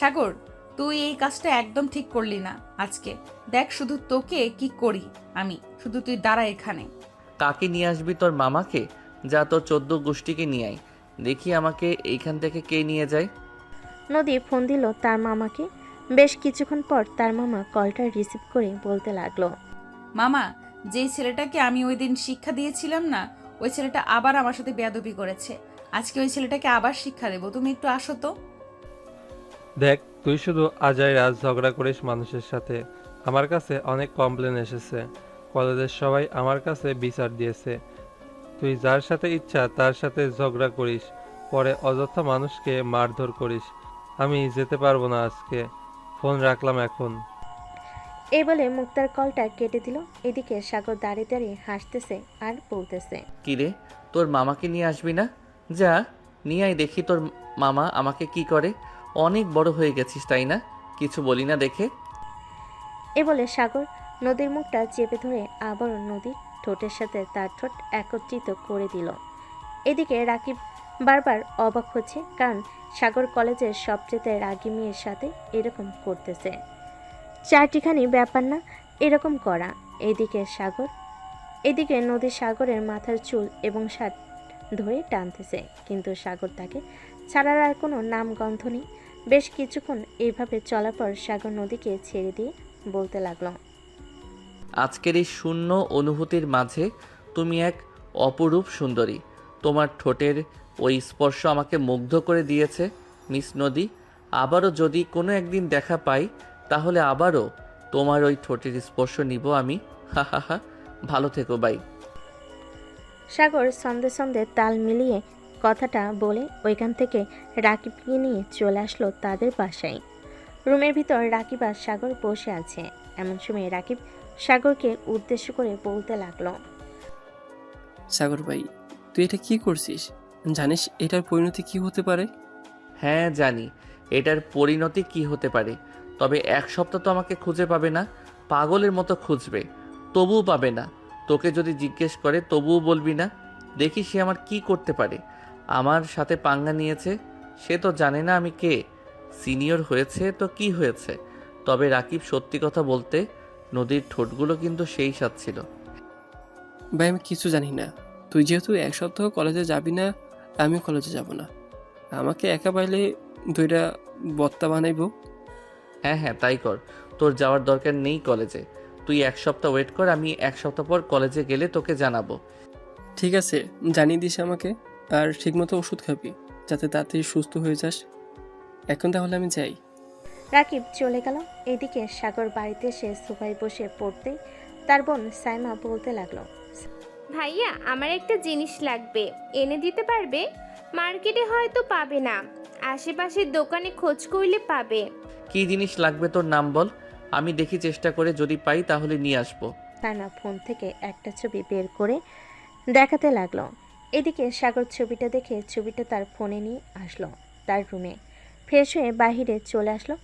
সাগর, তুই এই কাজটা একদম ঠিক করলি না আজকে। দেখ শুধু তোকে কি করি আমি, শুধু তুই দাঁড়া এখানে। কাকে নিয়ে আসবি? তোর মামাকে? যা, তোর 14 গোষ্ঠীকে নিয়ে আয়। দেখি আমাকে এইখান থেকে কে নিয়ে যায়। নদী ফোন দিল তার মামাকে। বেশ কিছুক্ষণ পর তার মামা কলটা রিসিভ করে বলতে লাগলো, মামা, যেই ছেলেটাকে আমি ওই দিন শিক্ষা দিয়েছিলাম না, ওই ছেলেটা আবার আমার সাথে বেয়াদবি করেছে। আজকে ওই ছেলেটাকে আবার শিক্ষা দেবো, তুমি একটু আসো তো। দেখ, তুই শুধু আজাই রাজ ঝগড়া করিস মানুষের সাথে। আমার কাছে অনেক কমপ্লেন এসেছে। কলেজের সবাই আমার কাছে বিচার দিয়েছে তুই যার সাথে ইচ্ছা তার সাথে ঝগড়া করিস, পরে অযথা মানুষকে মারধর করিস। আমি যেতে পারবো না আজকে। ফোন রাখলাম এখন। এই বলে মুক্তার কলটা কেটে দিল। এদিকে সাগর দাঁড়িয়ে দাঁড়িয়ে হাসতেছে আর বলতেছে, কিরে, তোর মামাকে নিয়ে আসবি না? যা, নিয়ে আয়, দেখি তোর মামা আমাকে কি করে। অনেক বড় হয়ে গেছিস তাই না? কিছু বলি না দেখে। এ বলে সাগর নদীর মুখটা চেপে ধরে আবারও নদীর ঠোঁটের সাথে তার ঠোঁট একত্রিত করে দিল। এদিকে রাকিব বারবার অবাক হচ্ছে, কারণ সাগর কলেজের সবচেয়ে রাগী মেয়ের সাথে এরকম করতেছে। চারটিখানি ব্যাপার না এরকম করা। এদিকে নদী সাগরের মাথার চুল এবং শার্ট ধরে টানতেছে, কিন্তু সাগর তাকে ছাড়ার আর কোনো নামগন্ধ নেই। বেশ কিছুক্ষণ এইভাবে চলার পর সাগর নদীকে ছেড়ে দিয়ে বলতে লাগলো, আজকের এই শূন্য অনুভূতির মাঝে তুমি এক অপরূপ সুন্দরী। তোমার ঠোঁটের ওই স্পর্শ আমাকে মুগ্ধ করে দিয়েছে মিস নদী। আবারও যদি কোনো একদিন দেখা পাই তাহলে আবারও তোমার ওই ঠোঁটের স্পর্শ নিব আমি। হা হা হা, ভালো থেকো, বাই। সাগর সন্ধে সন্ধে তাল মিলিয়ে কথাটা বলে ওইখান থেকে রাকিবকে নিয়ে চলে আসলো তাদের বাসায়। রুমের ভিতর রাকিব আর সাগর বসে আছে। এমন সময় রাকিব সাগরকে উদ্দেশ্য করে বলতে লাগলো, সাগর ভাই, তুই এটা কি করছিস? জানিস এটার পরিণতি কি হতে পারে? হ্যাঁ জানি এটার পরিণতি কি হতে পারে, তবে 1 সপ্তাহ তো আমাকে খুঁজে পাবে না। পাগলের মতো খুঁজবে, তবুও পাবে না। তোকে যদি জিজ্ঞেস করে তবুও বলবি না। দেখি সে আমার কি করতে পারে। আমার সাথে পাঙ্গা নিয়েছে, সে তো জানে না আমি কে। সিনিয়র হয়েছে তো কি হয়েছে। তবে রাকিব, সত্যি কথা বলতে নদীর ঠোঁটগুলো কিন্তু সেই স্বাদ ছিল। ভাই আমি কিছু জানি না। তুই যেহেতু 1 সপ্তাহ কলেজে যাবি না, আমিও কলেজে যাব না। আমাকে একা পাইলে 2টা বত্তা বানাইবো। হ্যাঁ হ্যাঁ, তাই কর। তোর যাওয়ার দরকার নেই কলেজে। তুই 1 সপ্তাহ ওয়েট কর, আমি 1 সপ্তাহ পর কলেজে গেলে তোকে জানাবো। ঠিক আছে, জানিয়ে দিস আমাকে। আর ঠিকমতো ওষুধ খাবি, যাতে তাড়াতাড়ি সুস্থ হয়ে যাস। এখন তাহলে আমি যাই। রাকিব চলে গেল। এদিকে সাগর বাড়িতে এসে সোফায় বসে পড়তেই তার বোন সাইমা বলতে লাগলো, ভাইয়া আমার একটা জিনিস লাগবে, এনে দিতে পারবে? মার্কেটে হয়তো পাবে না, আশেপাশের দোকানে খোঁজ করলে পাবে। কি জিনিস লাগবে তোর নাম বল, আমি দেখি চেষ্টা করে, যদি পাই তাহলে নিয়ে আসবো। সাইমা ফোন থেকে একটা ছবি বের করে দেখাতে লাগলো। এদিকে সাগর ছবিটা দেখে ছবিটা তার ফোনে নিয়ে আসলো তার রুমে। ফ্রেশ হয়ে বাহিরে চলে আসলো।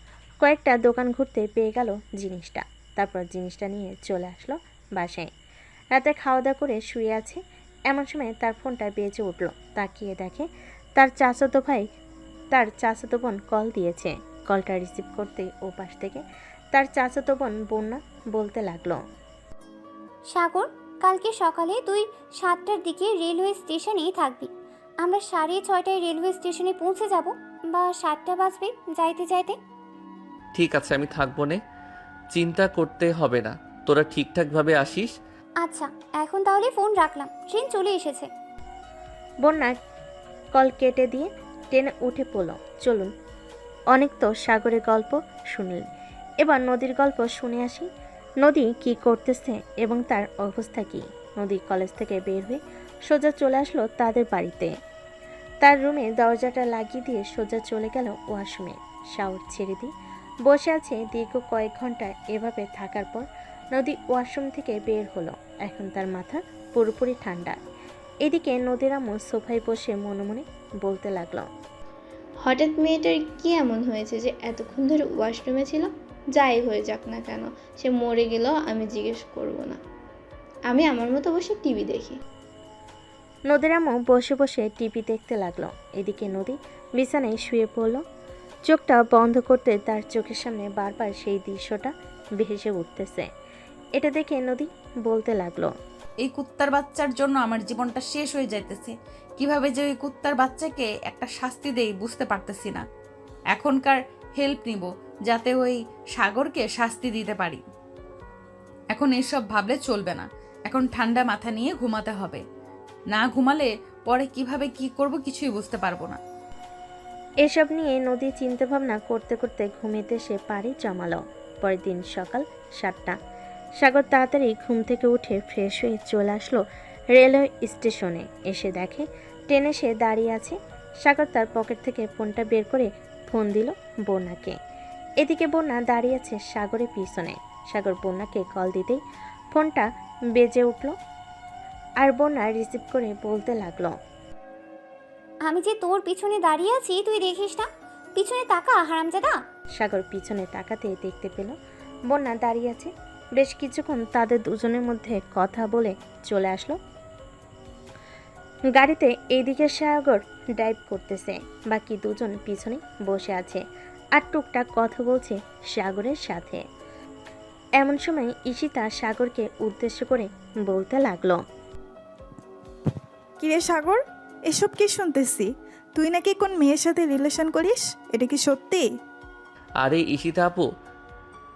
কয়েকটা দোকান ঘুরতে পেয়ে গেল জিনিসটা। তারপর জিনিসটা নিয়ে চলে আসলো বাসায়। রাতে খাওয়া দাওয়া করে শুয়ে আছে, এমন সময় তার ফোনটা বেজে উঠলো। তাকিয়ে দেখে তার চাচাতো বোন কল দিয়েছে। কলটা রিসিভ করতেই ও পাশ থেকে তার চাচাতো বোন বন্যা বলতে লাগলো, সাগর, কালকে সকালে তুই 7টার দিকে রেলওয়ে স্টেশনেই থাকবি। আমরা 6:30টায় রেলওয়ে স্টেশনে পৌঁছে যাব, বা 7টা বাজবে যাইতে যাইতে। ঠিক আছে, আমি থাকবো নে, চিন্তা করতে হবে না, তোরা ঠিকঠাকভাবে আসিস। আচ্ছা, এখন তাহলে ফোন রাখলাম, ট্রেন চলে এসেছে। বন্যা কল কেটে দিয়ে ট্রেনে উঠে পড়ল। চলুন, অনেক তো সাগরের গল্প শুনলেন, এবার নদীর গল্প শুনে আসি। নদী কি করতেছে এবং তার অবস্থা কি। নদী কলেজ থেকে বের হয়ে সোজা চলে আসলো তাদের বাড়িতে। তার রুমে দরজাটা লাগিয়ে দিয়ে সোজা চলে গেল ওয়াশরুমে। শাওয়ার ছেড়ে দিয়ে বসে আছে দীর্ঘ কয়েক ঘন্টা। এভাবে থাকার পর নদী ওয়াশরুম থেকে বের হলো। এখন তার মাথা পুরোপুরি ঠান্ডা। এদিকে নদীর আম্মু সোফায় বসে মনে মনে বলতে লাগলো, হঠাৎ মেয়েটার কি এমন হয়েছে যে এতক্ষণ ধরে ওয়াশরুমে ছিল? যাই হয়ে যাক না কেন, সে মরে গেলেও আমি জিজ্ঞেস করব না। আমি আমার মতো বসে টিভি দেখি। নদীর আম্মু বসে বসে টিভি দেখতে লাগলো। এদিকে নদী বিছানায় শুয়ে পড়ল। চোখটা বন্ধ করতে তার চোখের সামনে বারবার সেই দৃশ্যটা ভেসে উঠতেছে। এটা দেখে নদী বলতে লাগলো, এই কুত্তার বাচ্চার জন্য আমার জীবনটা শেষ হয়ে যাইতেছে। কিভাবে যে ওই কুত্তার বাচ্চাকে একটা শাস্তি দেই বুঝতে পারতেছি না। এখনকার হেল্প নিব যাতে ওই সাগরকে শাস্তি দিতে পারি। এখন এসব ভাবলে চলবে না, এখন ঠান্ডা মাথা নিয়ে ঘুমাতে হবে। না ঘুমালে পরে কিভাবে কি করব কিছুই বুঝতে পারবো না। এসব নিয়ে নদী চিন্তাভাবনা করতে করতে ঘুমিতে সে পাড়ি জমালো। পরের দিন সকাল 7টা। সাগর তাড়াতাড়ি ঘুম থেকে উঠে ফ্রেশ হয়ে চলে আসলো রেলওয়ে স্টেশনে। এসে দেখে ট্রেন এসে দাঁড়িয়ে আছে। সাগর তার পকেট থেকে ফোনটা বের করে ফোন দিল বন্যাকে। এদিকে বন্যা দাঁড়িয়ে আছে সাগরের পিছনে। সাগর বন্যাকে কল দিতেই ফোনটা বেজে উঠল আর বন্যা রিসিভ করে বলতে লাগলো, আমি যে তোর পিছনে দাঁড়িয়ে আছি তুই দেখিস না? পিছনে তাকা হারামজাদা। সাগর পিছনে তাকাতে দেখতে পেল বন্যা দাঁড়িয়ে আছে। বেশ কিছুক্ষণ তাদের দুজনের মধ্যে কথা বলে চলে আসলো গাড়িতে। এইদিকে সাগর ড্রাইভ করতেছে, বাকি দুজন পিছনে বসে আছে আর টুকটাক কথা বলছে সাগরের সাথে। এমন সময় ঈশিতা সাগরকে উদ্দেশ্য করে বলতে লাগলো, কিরে সাগর, এসব কি শুনতেছি? তুই নাকি কোন মেয়ের সাথে রিলেশন করিস, এটা কি সত্যি? আরে ঈশিতা আপু,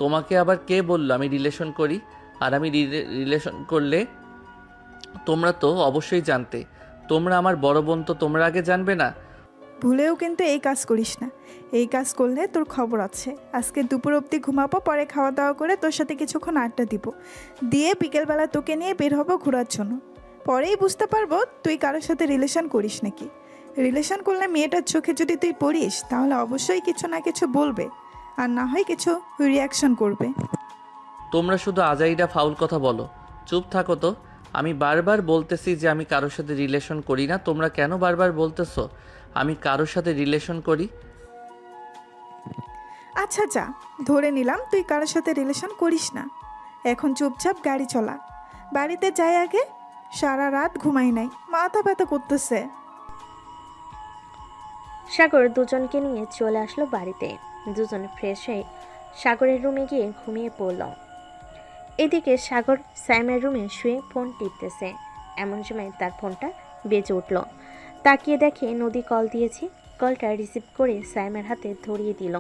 তোমাকে আবার কে বললো আমি রিলেশন করি? আর আমি রিলেশন করলে তোমরা তো অবশ্যই জানতে। তোমরা আমার বড় বোন, তো তোমরা আগে জানবে না? ভুলেও কিন্তু এই কাজ করিস না। এই কাজ করলে তোর খবর আছে। আজকে দুপুর অবধি ঘুমাবো, পরে খাওয়া দাওয়া করে তোর সাথে কিছুক্ষণ আড্ডা দিব, দিয়ে বিকেলবেলা তোকে নিয়ে বের হবো ঘোরার জন্য। পরেই বুঝতে পারবো তুই কারোর সাথে রিলেশন করিস নাকি। রিলেশন করলে মেয়েটার চোখে যদি তুই পড়িস তাহলে অবশ্যই কিছু না কিছু বলবে, আর না হয় কিছু রিয়াকশন করবে। তোমরা শুধু আজাইরা ফাউল কথা বলো। চুপ থাকো তো। আমি বারবার বলতেছি যে আমি কারোর সাথে রিলেশন করি না, তোমরা কেন বারবার বলতেছো আমি কারোর সাথে রিলেশন করি? আচ্ছা যা, ধরে নিলাম তুই কারোর সাথে রিলেশন করিস না। এখন চুপচাপ গাড়ি চলা, বাড়িতে যাই আগে। সারা রাত ঘুমাই নাই, মাথা ব্যথা করতেছে। সাগর দুজনকে নিয়ে চলে আসলো বাড়িতে। দুজন ফ্রেশ হয়ে সাগরের রুমে গিয়ে ঘুমিয়ে পড়ল। এদিকে সাগর সাইমার রুমে শুয়ে ফোন টিপতেছে। এমন সময় তার ফোনটা বেজে উঠল। তাকিয়ে দেখে নদী কল দিয়েছে। কলটা রিসিভ করে সাইমার হাতে ধরিয়ে দিল।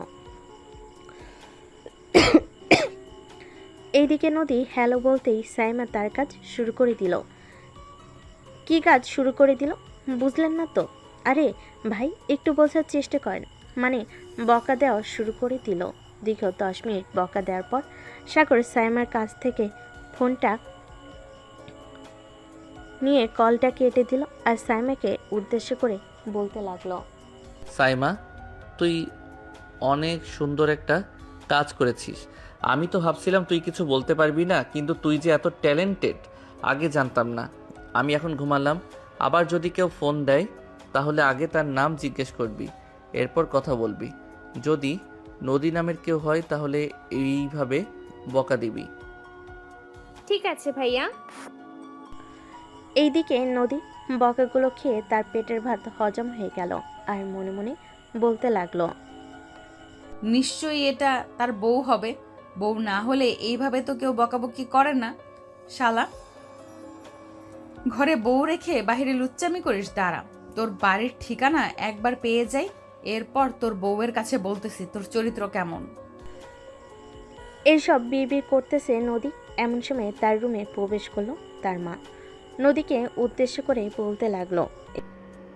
এইদিকে নদী হ্যালো বলতেই সাইমা তার কাজ শুরু করে দিল। কি কাজ শুরু করে দিল বুঝলেন না তো? আরে ভাই, একটু বোঝার চেষ্টা করেন। মানে বকা দেওয়া শুরু করে দিল। দীর্ঘ 10 মিনিট বকা দেওয়ার পর সাগর সাইমার কাছ থেকে ফোনটা নিয়ে কলটা কেটে দিল আর সাইমাকে উদ্দেশ্য করে বলতে লাগলো, সাইমা, তুই অনেক সুন্দর একটা কাজ করেছিস। আমি তো ভাবছিলাম তুই কিছু বলতে পারবি না, কিন্তু তুই যে এত ট্যালেন্টেড আগে জানতাম না। আমি এখন ঘুমালাম। আবার যদি কেউ ফোন দেয় তাহলে আগে তার নাম জিজ্ঞেস করবি, এরপর কথা বলবি। যদি নদী নামের কেউ হয় তাহলে এইভাবে বকা দিবি। ঠিক আছে ভাইয়া। এইদিকে নদী বকাগুলো খেয়ে তার পেটের ভাত হজম হয়ে গেল আর মনে মনে বলতে লাগলো, নিশ্চয়ই এটা তার বউ হবে। বউ না হলে এইভাবে তো কেউ বকাবকি করে না। শালা, ঘরে বউ রেখে বাইরে লুচ্চামি করিস? দাঁড়া, তোর বাড়ির ঠিকানা একবার পেয়ে যাই, এরপর তোর বউয়ের কাছে বলতেছি তোর চরিত্র কেমন। এইসব বিড়বিড় করতেছে নদী। এমন সময় তার রুমে প্রবেশ করলো তার মা। নদীকে উদ্দেশ্য করে বলতে লাগলো,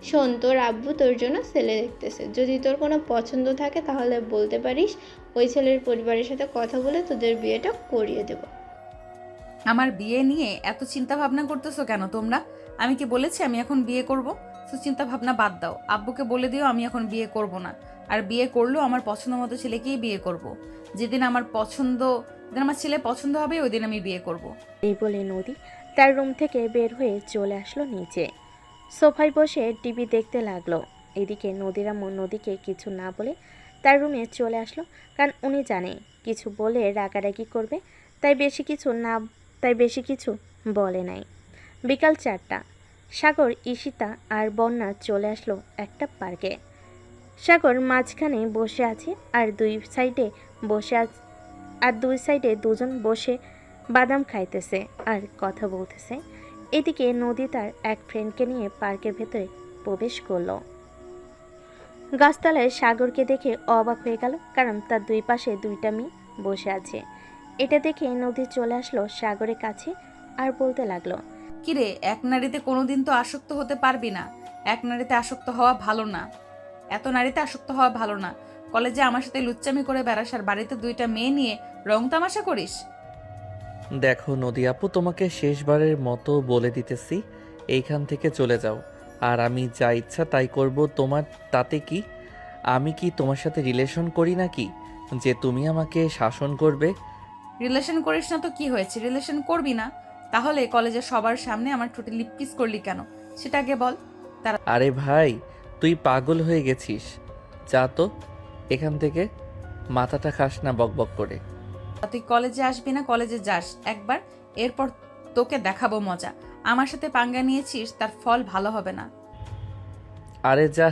শোন, তোর আব্বু তোর জন্য ছেলে দেখতেছে। যদি তোর কোনো পছন্দ থাকে তাহলে বলতে পারিস, ওই ছেলের পরিবারের সাথে কথা বলে তোদের বিয়েটা করিয়ে দেব। আমার বিয়ে নিয়ে এত চিন্তা ভাবনা করতেছো কেন তোমরা? আমি কি বলেছি আমি এখন বিয়ে করব? তো চিন্তা ভাবনা বাদ দাও, আব্বুকে বলে দিও আমি এখন বিয়ে করব না। আর বিয়ে করলেও আমার পছন্দ মতো ছেলেকেই বিয়ে করব। যেদিন আমার ছেলে পছন্দ হবে ওই দিন আমি বিয়ে করব। এই বলে নদী তার রুম থেকে বের হয়ে চলে আসলো নিচে। সোফায় বসে টিভি দেখতে লাগলো। এদিকে নদীর আম্মু নদীকে কিছু না বলে তার রুমে চলে আসলো, কারণ উনি জানে কিছু বলে রাগারাগি করবে, তাই বেশি কিছু বলে নাই। বিকাল 4টা। সাগর, ঈশিতা আর বন্যা চলে আসলো একটা পার্কে। সাগর মাঝখানে বসে আছে আর দুই সাইডে দুজন বসে বাদাম খাইতেছে আর কথা বলতেছে। এদিকে নদী তার এক ফ্রেন্ডকে নিয়ে পার্কের ভেতরে প্রবেশ করলো। গাছতলায় সাগরকে দেখে অবাক হয়ে গেল, কারণ তার দুই পাশে দুইটা মেয়ে বসে আছে। এটা দেখে নদী চলে আসলো সাগরের কাছে আর বলতে লাগলো, কিরে, এক নারীতে কোনোদিন তো আসক্ত হতে পারবি না। এক নারীতে আসক্ত হওয়া ভালো না, এত নারীতে আসক্ত হওয়া ভালো না। কলেজে আমার সাথে লুচ্চামি করে বেড়াস আর বাড়িতে দুইটা মেয়ে নিয়ে রং তামাশা করিস। দেখো নদী আপু, তোমাকে শেষবারের মতো বলে দিতেছি, এইখান থেকে চলে যাও। আর আমি যা ইচ্ছা তাই করব, তোমার তাতে কি? আমি কি তোমার সাথে রিলেশন করি নাকি যে তুমি আমাকে শাসন করবে? রিলেশন করিস না তো কি হয়েছে? রিলেশন করবি না তাহলে কলেজের সবার সামনে আমার ঠোঁটে লিপ কিস করলি কেন সেটা আগে বল। আরে ভাই, তুই পাগল হয়ে গেছিস। যা তো এখান থেকে, মাথাটা খাস না বকবক করে। তুই কলেজে আসবি না? কলেজে যাস একবার, এরপর তোকে দেখাবো মজা। আমার সাথে পাঙ্গা নিয়েছিস, তার ফল ভালো হবে না। আরে যা,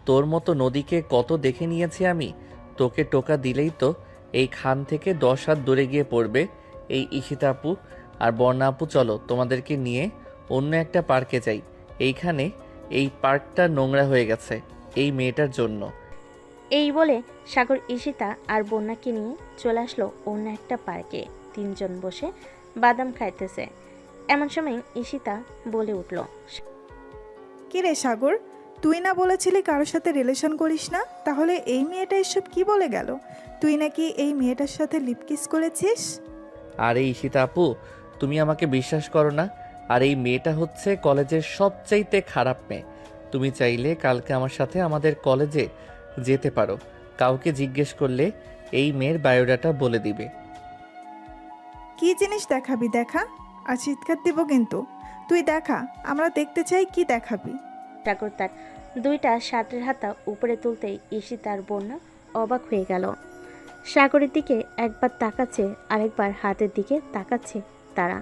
তোর মতো নদীকে কত দেখে নিয়েছি আমি। তোকে টোকা দিলেই তো এই খান থেকে 10 হাত দূরে গিয়ে পড়বে। এই ঈশিতা আপু আর বর্ণা আপু, চলো তোমাদেরকে নিয়ে অন্য একটা পার্কে যাই। এইখানে এই পার্কটা নোংরা হয়ে গেছে এই মেয়েটার জন্য। এই বলে সাগর, ঈশিতা আর বন্যাকে নিয়ে চলে আসলো অন্য একটা পার্কে। তিনজন বসে বাদাম খাইতেছে। এমন সময় ঈশিতা বলে উঠল, কি রে সাগর, তুই না বলেছিলি কারোর সাথে রিলেশন করিস না? তাহলে এই মেয়েটা এসব কি বলে গেল? তুই নাকি এই মেয়েটার সাথে লিপকিস করেছিস? আরে ঈশিতা আপু, তুমি আমাকে বিশ্বাস করো না? আর এই মেয়েটা হচ্ছে কলেজের সবচাইতে খারাপ মেয়ে। তুমি চাইলে কালকে আমার সাথে আমাদের কলেজে যেতে পারো। কাউকে জিজ্ঞেস করলে এই মেয়ের বায়োডাটা বলে দিবে। কি জিনিস দেখাবি দেখা, আর চিৎকার দিব কিন্তু। তুই দেখা, আমরা দেখতে চাই কি দেখাবি। সাগর তার দুইটা শার্টের হাতা উপরে তুলতেই ঈশিতা আর বন্যা অবাক হয়ে গেল। সাগরের দিকে একবার তাকাচ্ছে, আরেকবার হাতের দিকে তাকাচ্ছে তারা।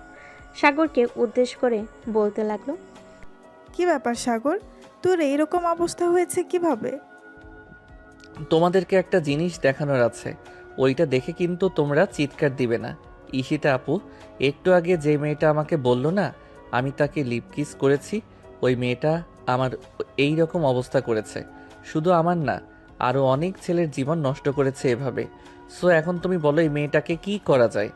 সাগরকে উদ্দেশ্য করে বলতে লাগলো, কি ব্যাপার সাগর, তোর এইরকম অবস্থা হয়েছে কিভাবে? তোমাদেরকে একটা জিনিস দেখানোর আছে, ওইটা দেখে কিন্তু তোমরা চিৎকার দিবে না। ঈশিতা আপু, একটু আগে যে মেয়েটা আমাকে বলল না আমি তাকে লিপ কিস করেছি, ওই মেয়েটা আমার এই রকম অবস্থা করেছে। শুধু আমার না, আরও অনেক ছেলের জীবন নষ্ট করেছে এভাবে। সো এখন তুমি বলো এই মেয়েটাকে কি করা যায়?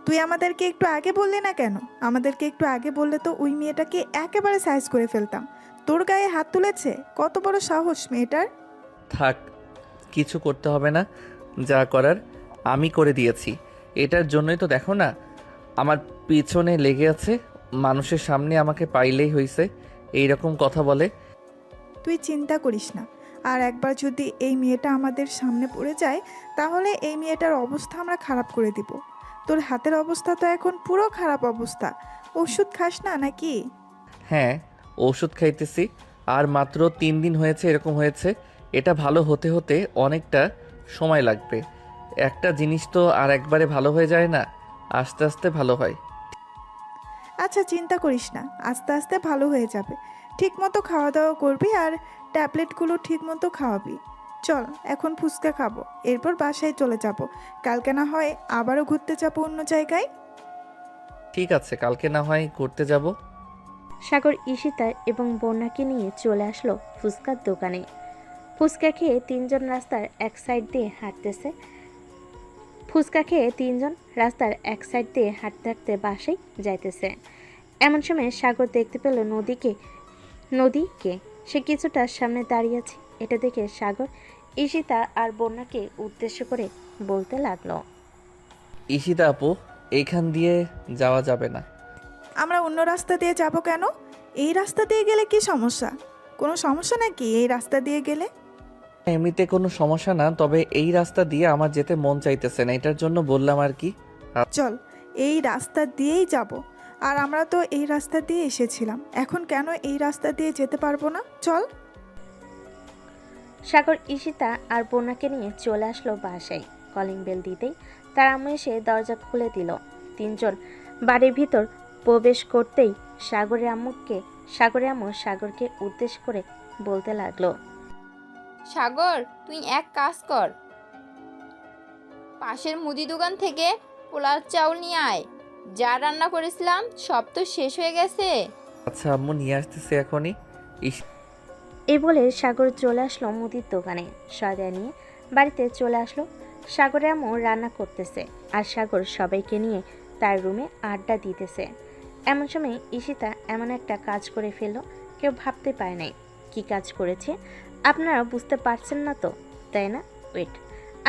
তুই আমাদেরকে একটু আগে বললি না কেন? আমাদেরকে একটু আগে বললে তো ওই মেয়েটাকে একেবারে সাইজ করে ফেলতাম। তোর গায়ে হাত তুলেছে, কত বড় সাহস মেয়েটার! থাক, কিছু করতে হবে না। যা করার আমি করে দিয়েছি। এটার জন্যই তো দেখো না আমার পিছনে লেগে আছে, মানুষের সামনে আমাকে পাইলেই হইছে এইরকম কথা বলে। তুই চিন্তা করিস না। আর একবার যদি এই মেয়েটা আমাদের সামনে পড়ে যায় তাহলে এই মেয়েটার অবস্থা আমরা খারাপ করে দিব। তোর হাতের অবস্থা তো এখন পুরো খারাপ অবস্থা। ওষুধ খাস না নাকি? হ্যাঁ, ঔষধ খাইতেছি। আর মাত্র 3 দিন হয়েছে এরকম হয়েছে। এটা ভালো হতে হতে অনেকটা সময় লাগবে। একটা জিনিস তো আর একবারে ভালো হয়ে যায় না, আস্তে আস্তে ভালো হয়। আচ্ছা চিন্তা করিস না, আস্তে আস্তে ভালো হয়ে যাবে। ঠিক মতো খাওয়া দাওয়া করবি আর ট্যাবলেটগুলো ঠিক মতো খাওয়াবি। চল এখন ফুচকা খাবো, এরপর বাসায় চলে যাব। কালকে না হয় আবারও ঘুরতে যাবো অন্য জায়গায়। ঠিক আছে, কালকে না হয় ঘুরতে যাব। সাগর ঈশিতা এবং বন্যাকে নিয়ে চলে আসলো ফুচকার দোকানে। ফুচকা খেয়ে তিনজন রাস্তার এক সাইড দিয়ে হাঁটতেছে। হাঁটতে হাঁটতে বাসায় যাইতেছে। এমন সময় সাগর দেখতে পেল নদীকে। সে কিছুটা সামনে দাঁড়িয়ে আছে। এটা দেখে সাগর ঈশিতা আর বন্যাকে উদ্দেশ্য করে বলতে লাগলো, ঈশিতা আপু, এইখান দিয়ে যাওয়া যাবে না। আমরা অন্য রাস্তা দিয়ে যাব কেন? এই রাস্তা দিয়ে গেলে কি সমস্যা? কোনো সমস্যা নাকি এই রাস্তা দিয়ে গেলে? এমনিতে কোনো সমস্যা না, তবে এই রাস্তা দিয়ে আমার যেতে মন চাইতেছে না, এটার জন্য বললাম আর কি। চল এই রাস্তা দিয়েই যাব। আর আমরা তো এই রাস্তা দিয়ে এসেছিলাম, এখন কেন এই রাস্তা দিয়ে যেতে পারবো না? চল। সাগর ঈশিতা আর বন্যাকে নিয়ে চলে আসলো বাসায়। কলিং বেল দিতেই তার আম্মু এসে দরজা খুলে দিল। তিনজন বাড়ির ভিতর প্রবেশ করতেই সাগরের আম্মু সাগরকে উদ্দেশ্য করে বলতে লাগলো, সাগর, তুই এক কাজ কর, পাশের মুদি দোকান থেকে পোলার চাউল নিয়ে আয়। যা রান্না করেছিলাম সব তো শেষ হয়ে গেছে। আচ্ছা আম্মু, নিয়ে আসতেছে এখনই। এই বলে সাগর চলে আসলো মুদির দোকানে। সয়দা নিয়ে বাড়িতে চলে আসলো। সাগরের আম্মু রান্না করতেছে আর সাগর সবাইকে নিয়ে তার রুমে আড্ডা দিতেছে। এমন সময় ঈশিতা এমন একটা কাজ করে ফেললো, কেউ ভাবতে পারে নাই কি কাজ করেছে। আপনারা বুঝতে পারছেন না তো, তাই না? ওয়েট,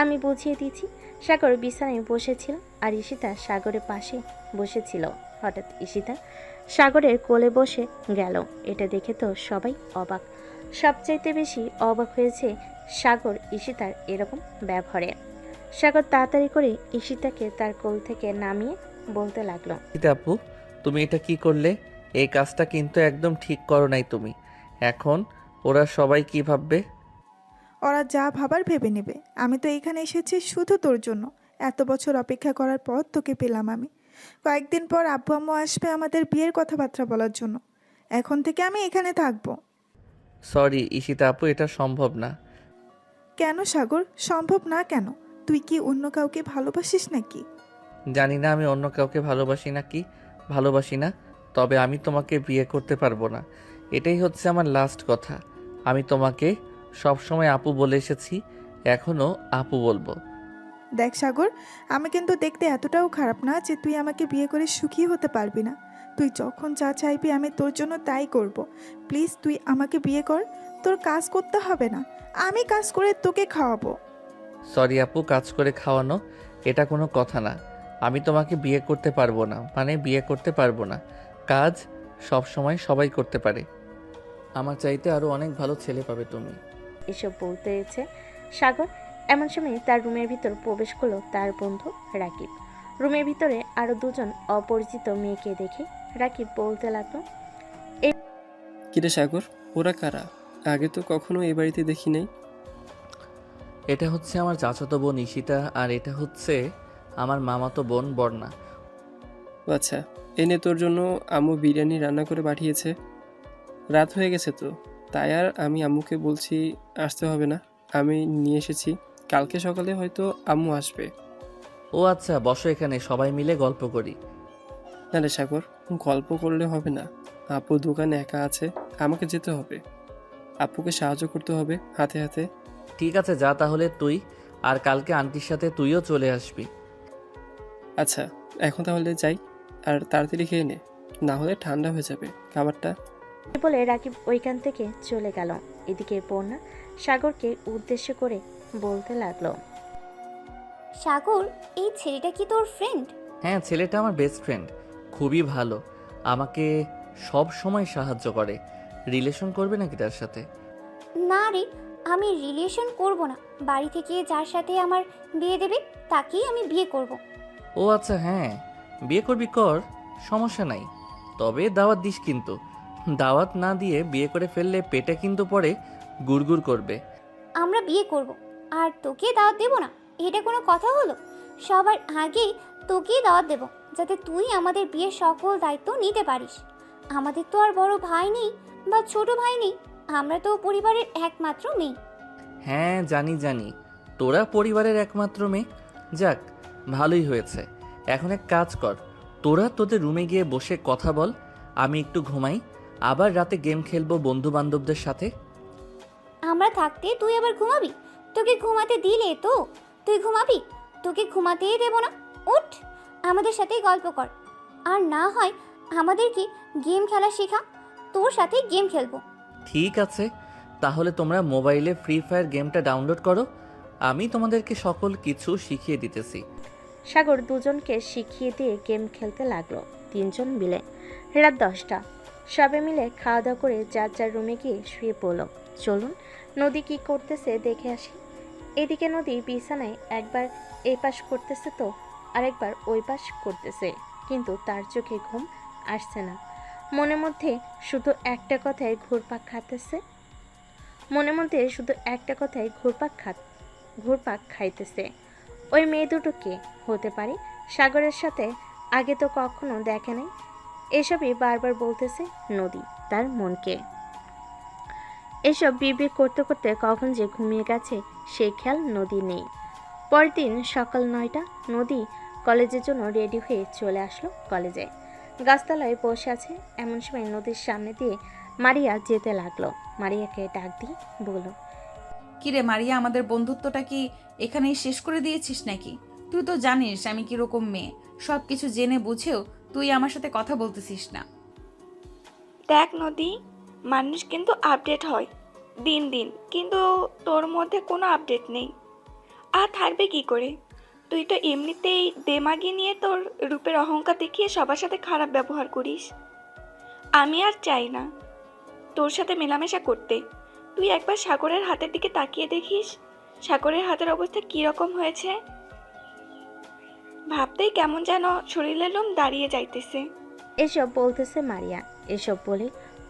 আমি বুঝিয়ে দিচ্ছি। সাগর বিছানায় বসেছিল আর ঈশিতা সাগরের পাশে বসেছিল। হঠাৎ ঈশিতা সাগরের কোলে বসে গেল। এটা দেখে তো সবাই অবাক। সবচাইতে বেশি অবাক হয়েছে সাগর ঈশিতার এরকম ব্যবহারে। সাগর তাড়াতাড়ি করে ঈশিতাকে তার কোল থেকে নামিয়ে বলতে লাগলো, ঈশিতা আপু, তুমি এটা কি করলে? এই কাজটা কিন্তু একদম ঠিক করো নাই তুমি। এখন ওরা সবাই কি ভাববে? ওরা যা ভাবার ভেবে নেবে। আমি তো এখানে এসেছি শুধু তোর জন্য। এত বছর অপেক্ষা করার পর তোকে পেলাম আমি। কয়েকদিন পর আব্বু আম্মু আসবে আমাদের বিয়ের কথাবার্তা বলার জন্য। এখন থেকে আমি এখানে থাকবো। সরি ঈশিতা আপু, এটা সম্ভব না। কেন সাগর, সম্ভব না কেন? তুই কি অন্য কাউকে ভালোবাসিস নাকি? জানি না আমি অন্য কাউকে ভালোবাসি না, তবে আমি তোমাকে বিয়ে করতে পারবো না। এটাই হচ্ছে আমার লাস্ট কথা। আমি তোমাকে সবসময় আপু বলে এসেছি, এখনও আপু বলবো। দেখ সাগর, আমি কিন্তু দেখতে এতটাও খারাপ না যে তুই আমাকে বিয়ে করে সুখী হতে পারবি না। তুই যখন যা চাইবি আমি তোর জন্য তাই করব। প্লিজ তুই আমাকে বিয়ে কর। তোর কাজ করতে হবে না, আমি কাজ করে তোকে খাওয়াবো। সরি আপু, কাজ করে খাওয়ানো এটা কোনো কথা না। আমি তোমাকে বিয়ে করতে পারবো না, মানে বিয়ে করতে পারবো না। কাজ সব সময় সবাই করতে পারে। আমার চাইতে আরও অনেক ভালো ছেলে পাবে তুমি। এসব বলতে হয়েছে সাগর। এমন সময় তার রুমের ভিতর প্রবেশ করলো তার বন্ধু রাকিব। রুমের ভিতরে আরো দুজন অপরিচিত মেয়েকে দেখে রাকিব বলতে লাগলো, কিরে সাগর, ওরা কারা? আগে তো কখনো এই বাড়িতে দেখি নাই। এটা হচ্ছে আমার চাচাতো বোন ঈশিতা, আর এটা হচ্ছে আমার মামাতো বোন বর্ণা। আচ্ছা, এনে তোর জন্য আম্মু বিরিয়ানি রান্না করে পাঠিয়েছে। রাত হয়ে গেছে তো, তাই আর আমি আম্মুকে বলছি আসতে হবে না, আমি নিয়ে এসেছি। কালকে সকালে হয়তো আম্মু আসবে। ও আচ্ছা, বসো এখানে, সবাই মিলে গল্প করি। না রে সাগর, গল্প করলে হবে না। আপু দোকানে একা আছে, আমাকে যেতে হবে। আপুকে সাহায্য করতে হবে হাতে হাতে। ঠিক আছে, যা তাহলে তুই, আর কালকে আন্টির সাথে তুইও চলে আসবি। আচ্ছা, এখন তাহলে যাই, আর তাড়াতাড়ি খেয়ে নে, না হলে ঠান্ডা হয়ে যাবে খাবারটা। বলে রাকিব ওইখান থেকে চলে গেল। এদিকে বন্যা সাগরকে উদ্দেশ্য করে বলতে লাগলো, সাগর, এই ছেলেটা কি তোর ফ্রেন্ড? হ্যাঁ, ছেলেটা আমার বেস্ট ফ্রেন্ড, খুবই ভালো, আমাকে সব সময় সাহায্য করে। রিলেশন করবে নাকি তার সাথে? না রে, আমি রিলেশন করব না। বাড়ি থেকে যার সাথে আমার বিয়ে দেবে তাকেই আমি বিয়ে করব। ও আচ্ছা, হ্যাঁ, বিয়ে করবি কর, সমস্যা নাই। তবে দাওয়াত দিস কিন্তু। দাওয়াত না দিয়ে বিয়ে করে ফেললে পেটে কিন্তু পরে গুড়গুড় করবে। আমরা বিয়ে করব আর তোকে দাওয়াত দেব না, এটা কোনো কথা হলো? সবার আগেই তোকেই দাওয়াত দেব, যাতে তুই আমাদের বিয়ের সকল দায়িত্ব নিতে পারিস। আমাদের তো আর বড় ভাই নেই বা ছোট ভাই নেই, আমরা তো পরিবারের একমাত্র মেয়ে। হ্যাঁ, জানি জানি, তোরা পরিবারের একমাত্র মেয়ে। যাক, ভালোই হয়েছে। এখন এক কাজ কর, তোরা তোদের রুমে গিয়ে বসে কথা বল, আমি একটু ঘুমাই, আবার রাতে গেম খেলবো বন্ধু বান্ধবদের সাথে। আমরা থাকতে তুই আবার ঘুমাবি? তোকে ঘুমাতে দিলে তো তুই ঘুমাবি? তোকে ঘুমাতেই দেব না। উঠ, আমাদের সাথেই গল্প কর। আর না হয় আমাদেরকে গেম খেলা শেখা, তোর সাথে গেম খেলবো। ঠিক আছে, তাহলে তোমরা মোবাইলে ফ্রি ফায়ার গেমটা ডাউনলোড করো, আমি তোমাদেরকে সকল কিছু শিখিয়ে দিতেছি। সাগর দুজনকে শিখিয়ে দিয়ে গেম খেলতে লাগলো, তিনজন মিলে। রাত 10টা, সবে মিলে খাওয়া দাওয়া করে যার যার রুমে গিয়ে শুয়ে পড়লো। চলুন নদী কি করতেছে দেখে আসি। এদিকে নদী বিছানায় একবার এই পাশ করতেছে তো আরেকবার ওই পাশ করতেছে, কিন্তু তার চোখে ঘুম আসছে না। মনের মধ্যে শুধু একটা কথাই ঘুরপাক খাইতেছে, ঘুরপাক খাইতেছে। ওই মেয়ে দুটো কে হতে পারে? সাগরের সাথে আগে তো কখনো দেখে নাই। এসবই বারবার বলতেছে নদী তার মনকে। এসব বিড়বিড় করতে করতে কখন যে ঘুমিয়ে গেছে সেই খেয়াল নদী নেই। পরের দিন সকাল 9টা, নদী কলেজের জন্য রেডি হয়ে চলে আসলো কলেজে। গাছতলায় বসে আছে, এমন সময় নদীর সামনে দিয়ে মারিয়া যেতে লাগলো। মারিয়াকে ডাক দিয়ে বলল, কিরে মারিয়া, আমাদের বন্ধুত্বটা কি এখানেই শেষ করে দিয়েছিস নাকি? তুই তো জানিস আমি কিরকম মেয়ে, সব কিছু জেনে বুঝেও তুই আমার সাথে কথা বলতেছিস না। দেখ নদী, মানুষ কিন্তু আপডেট হয় দিন দিন, কিন্তু তোর মধ্যে কোনো আপডেট নেই। আর থাকবে কি করে? তুই তো এমনিতেই দেমাগি নিয়ে তোর রূপের অহংকার দেখিয়ে সবার সাথে খারাপ ব্যবহার করিস। আমি আর চাই না তোর সাথে মেলামেশা করতে। তুই একবার সাগরের হাতের দিকে তাকিয়ে দেখিস, সাগরের হাতের অবস্থা কীরকম হয়েছে। ভাবতেই কেমন যেন শরীরের লোম দাঁড়িয়ে যাইতেছে। এসব বলতেছে মারিয়া। এসব বলে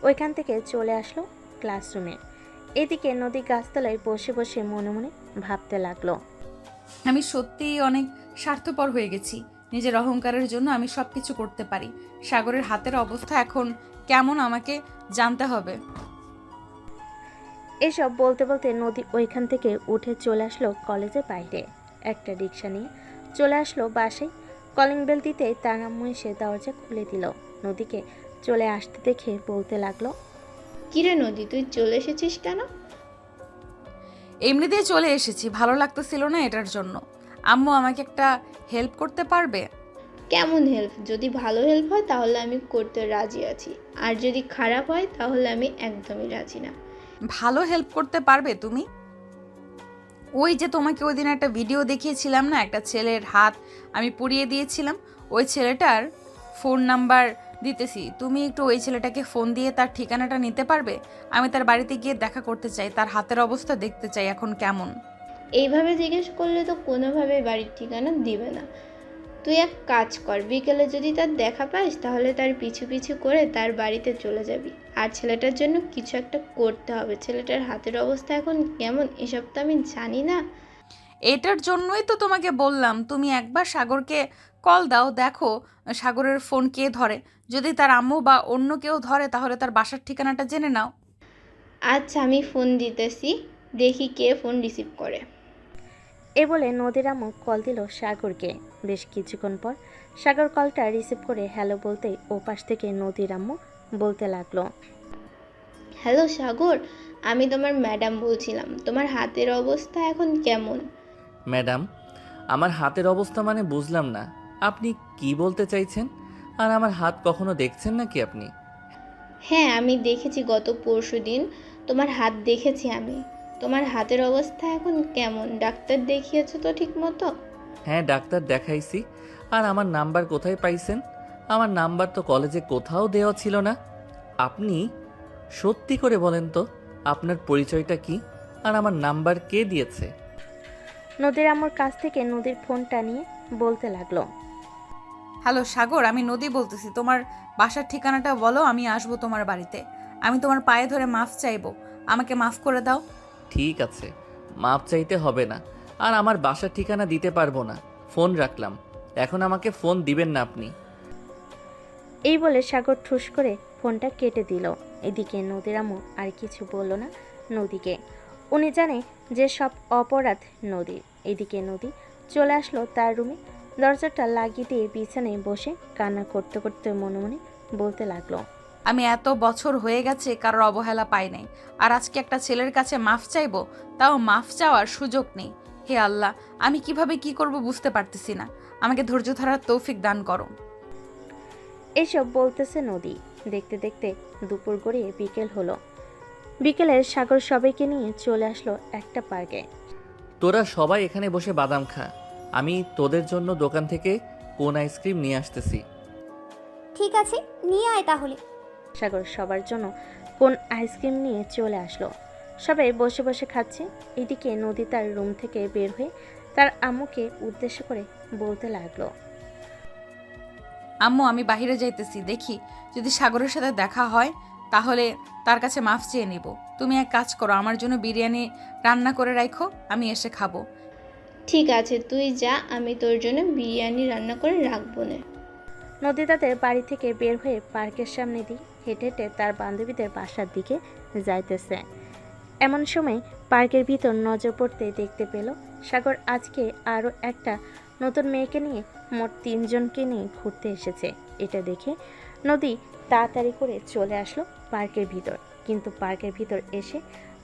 ওইখান থেকে চলে আসলো ক্লাসরুমে। এদিকে নদী গাছতলায় বসে বসে মনে মনে ভাবতে লাগলো, আমি সত্যিই অনেক স্বার্থপর হয়ে গেছি। নিজের অহংকারের জন্য আমি সব কিছু করতে পারি। সাগরের হাতের অবস্থা এখন কেমন আমাকে জানতে হবে। এসব বলতে বলতে নদী ওইখান থেকে উঠে চলে আসলো কলেজের বাইরে। একটা রিক্সা নিয়ে চলে আসলো বাসায়। কলিং বেল দিতেই তার আম্মু এসে দরজা খুলে দিল। নদীকে চলে আসতে দেখে বলতে লাগলো, কিরে নদী, তুই চলে এসেছিস কেন? এমনিতেই চলে এসেছি, ভালো লাগতেছিল না এটার জন্য। আম্মু আমাকে একটা হেল্প করতে পারবে? কেমন হেল্প? যদি ভালো হেল্প হয় তাহলে আমি করতে রাজি আছি, আর যদি খারাপ হয় তাহলে আমি একদমই রাজি না। ভালো হেল্প করতে পারবে তুমি? ওই যে তোমাকে ওই দিন একটা ভিডিও দেখিয়েছিলাম না, একটা ছেলের হাত আমি পুড়িয়ে দিয়েছিলাম, ওই ছেলেটার ফোন নাম্বার দিতেছি। তুমি একটু ওই ছেলেটাকে ফোন দিয়ে তার ঠিকানাটা নিতে পারবে? আমি তার বাড়িতে গিয়ে দেখা করতে চাই, তার হাতের অবস্থা দেখতে চাই এখন কেমন। এইভাবে জিজ্ঞেস করলে তো কোনোভাবে বাড়ির ঠিকানা দিবে না। তুই এক কাজ কর, বিকেলে যদি তার দেখা পাস তাহলে তার পিছু পিছু করে তার বাড়িতে চলে যাবি। আর ছেলেটার জন্য কিছু একটা করতে হবে। ছেলেটার হাতের অবস্থা এখন কেমন এসব তো আমি জানি না। এটার জন্যই তো তোমাকে বললাম তুমি একবার সাগরকে কল দাও, দেখো সাগরের ফোন কে ধরে। যদি তার আম্মু বা অন্য কেউ ধরে তাহলে তার বাসার ঠিকানাটা জেনে নাও। আচ্ছা, আমি ফোন দিতেছি, দেখি কে ফোন রিসিভ করে। এ বলে নদীর আম্মু কল দিল সাগরকে। বেশ কিছুক্ষণ পর সাগর কলটা রিসিভ করে হ্যালো বলতেই ওপাশ থেকে নদীর আম্মু বলতে লাগলো, হ্যালো সাগর, আমি তোমার ম্যাডাম বলছিলাম, তোমার হাতের অবস্থা এখন কেমন? ম্যাডাম, আমার হাতের অবস্থা মানে বুঝলাম না, আপনি কি বলতে চাইছেন? আর আমার হাত কখনো দেখছেন নাকি আপনি? হ্যাঁ, আমি দেখেছি, গত পরশুদিন তোমার হাত দেখেছি আমি। তোমার হাতের অবস্থা এখন কেমন? ডাক্তার দেখিয়েছো তো ঠিক মতো? হ্যাঁ ডাক্তার দেখাইছি। আর আমার নাম্বার কোথায় পাইছেন? আমার নাম্বার তো কলেজে কোথাও দেওয়া ছিল না। আপনি সত্যি করে বলেন তো আপনার পরিচয়টা কি আর আমার নাম্বার কে দিয়েছে? নদীর আম্মুর কাছ থেকে নদীর ফোনটা নিয়ে বলতে লাগলো। হ্যালো সাগর, আমি নদী বলতেছি। তোমার বাসার ঠিকানাটা বলো, আমি আসবো তোমার বাড়িতে। আমি তোমার পায়ে ধরে মাফ চাইবো, আমাকে মাফ করে দাও। ঠিক আছে, মাপ চাইতে হবে না। আর আমার বাসার ঠিকানা দিতে পারবো না। ফোন রাখলাম। এখন আমাকে ফোন দিবেন না আপনি। এই বলে সাগর ঠুস করে ফোনটা কেটে দিল। এদিকে নদীর আম্মু আর কিছু বলল না নদীকে। উনি জানে যে সব অপরাধ নদীর। এদিকে নদী চলে আসলো তার রুমে। দরজাটা লাগিয়ে দিয়ে বিছানায় বসে কান্না করতে করতে মনে মনে বলতে লাগলো। আমি এত বছর হয়ে গেছে কারোর অবহেলা পাই নাই, আর আজকে একটা ছেলের কাছে মাফ চাইবো, তাও মাফ চাওয়ার সুযোগ নেই। হে আল্লাহ, আমি কিভাবে কি করব বুঝতে পারতেছি না। আমাকে ধৈর্য ধরার তৌফিক দান করো। এসব বলতেছে নদী। দেখতে দেখতে দুপুর গড়িয়ে বিকেল হলো। বিকেলে সাগর সবাইকে নিয়ে চলে আসলো একটা পার্কে। তোরা সবাই এখানে বসে বাদাম খা। আমি তোদের জন্য দোকান থেকে কোন আইসক্রিম নিয়ে আসতেছি। ঠিক আছে, নিয়ে আয় তাহলে। সাগর সবার জন্য কোন আইসক্রিম নিয়ে চলে আসলো। সবাই বসে বসে খাচ্ছে। এদিকে নদী তার রুম থেকে বের হয়ে তার আম্মুকে উদ্দেশ্য করে বলতে লাগলো। আম্মু, আমি বাইরে যাইতেছি, দেখি যদি সাগরের সাথে দেখা হয় তাহলে তার কাছে মাফ চেয়ে নিব। তুমি এক কাজ করো, আমার জন্য বিরিয়ানি রান্না করে রাখো, আমি এসে খাবো। ঠিক আছে, তুই যা, আমি তোর জন্য বিরিয়ানি রান্না করে রাখবো না। নদী তাদের বাড়ি থেকে বের হয়ে পার্কের সামনে দিয়ে হেঁটে হেঁটে তার বান্ধবীদের বাসার দিকে যাইতেছে। এমন সময় পার্কের ভিতর নজর পড়তে দেখতে পেল সাগর আজকে আরও একটা নতুন মেয়েকে নিয়ে মোট 3 জনকে নিয়ে ঘুরতে এসেছে। এটা দেখে নদী তাড়াতাড়ি করে চলে আসলো পার্কের ভিতর। কিন্তু পার্কের ভিতর এসে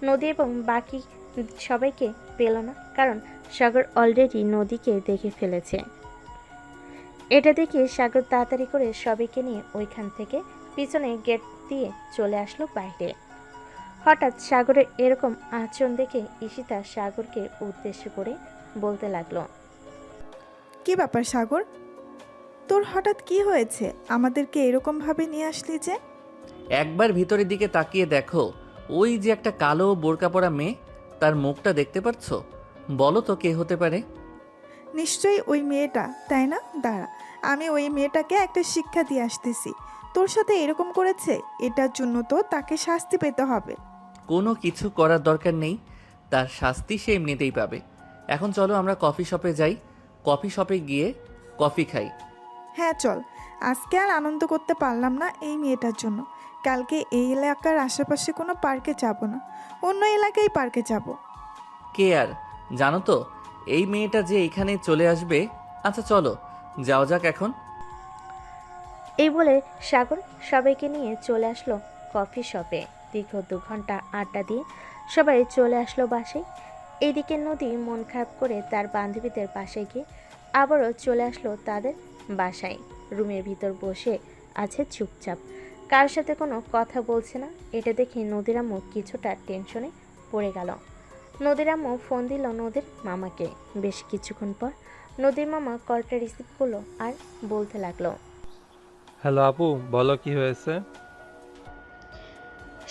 নদী এবং বাকি সবাইকে পেল না, কারণ সাগর অলরেডি নদীকে দেখে ফেলেছে। এটা দেখে সাগর তাড়াতাড়ি করে সবাইকে নিয়ে ওইখান থেকে পিছনে গেট দিয়ে চলে আসলো বাইরে। হঠাৎ সাগরের এরকম আচরণ দেখে ঈশিতা সাগরকে উদ্দেশ্য করে বলতে লাগলো। কি ব্যাপার সাগর, তোর হঠাৎ কি হয়েছে? আমাদেরকে এরকম ভাবে নিয়ে আসলি যে? একবার ভিতরের দিকে তাকিয়ে দেখো, ওই যে একটা কালো বোরকা পরা মেয়ে, তার মুখটা দেখতে পাচ্ছ? বলো তো কে হতে পারে? নিশ্চয়ই ওই মেয়েটা, তাই না? দাঁড়া, আমি ওই মেয়েটাকে একটা শিক্ষা দিয়ে আসতেছি। তোর সাথে এরকম করেছে, এটার জন্য তো তাকে শাস্তি পেতে হবে। কোনো কিছু করার দরকার নেই, তার শাস্তি সে এমনিতেই পাবে। এখন চলো আমরা কফি শপে যাই, কফি শপে গিয়ে কফি খাই। হ্যাঁ চল, আজকে আর আনন্দ করতে পারলাম না এই মেয়েটার জন্য। কালকে এই এলাকার আশেপাশে কোনো পার্কে যাব না, অন্য এলাকায় পার্কে যাব। কে আর জানো তো এই মেয়েটা যে এখানে চলে আসবে। আচ্ছা চলো যাওয়া যাক এখন। এই বলে সাগর সবাইকে নিয়ে চলে আসলো কফি শপে। দীর্ঘ 2 ঘন্টা আড্ডা দিয়ে সবাই চলে আসলো বাসায়। এইদিকে নদী মন খারাপ করে তার বান্ধবীদের বাসায় গিয়ে আবারও চলে আসলো তাদের বাসায়। রুমের ভিতর বসে আছে চুপচাপ, কার সাথে কোনো কথা বলছে না। এটা দেখে নদীর আম্মু কিছুটা টেনশনে পড়ে গেল। নদীর আম্মু ফোন দিল নদীর মামাকে। বেশ কিছুক্ষণ পর নদীর মামা কলটা রিসিভ করলো আর বলতে লাগলো। হ্যালো আপু, বলো কি হয়েছে?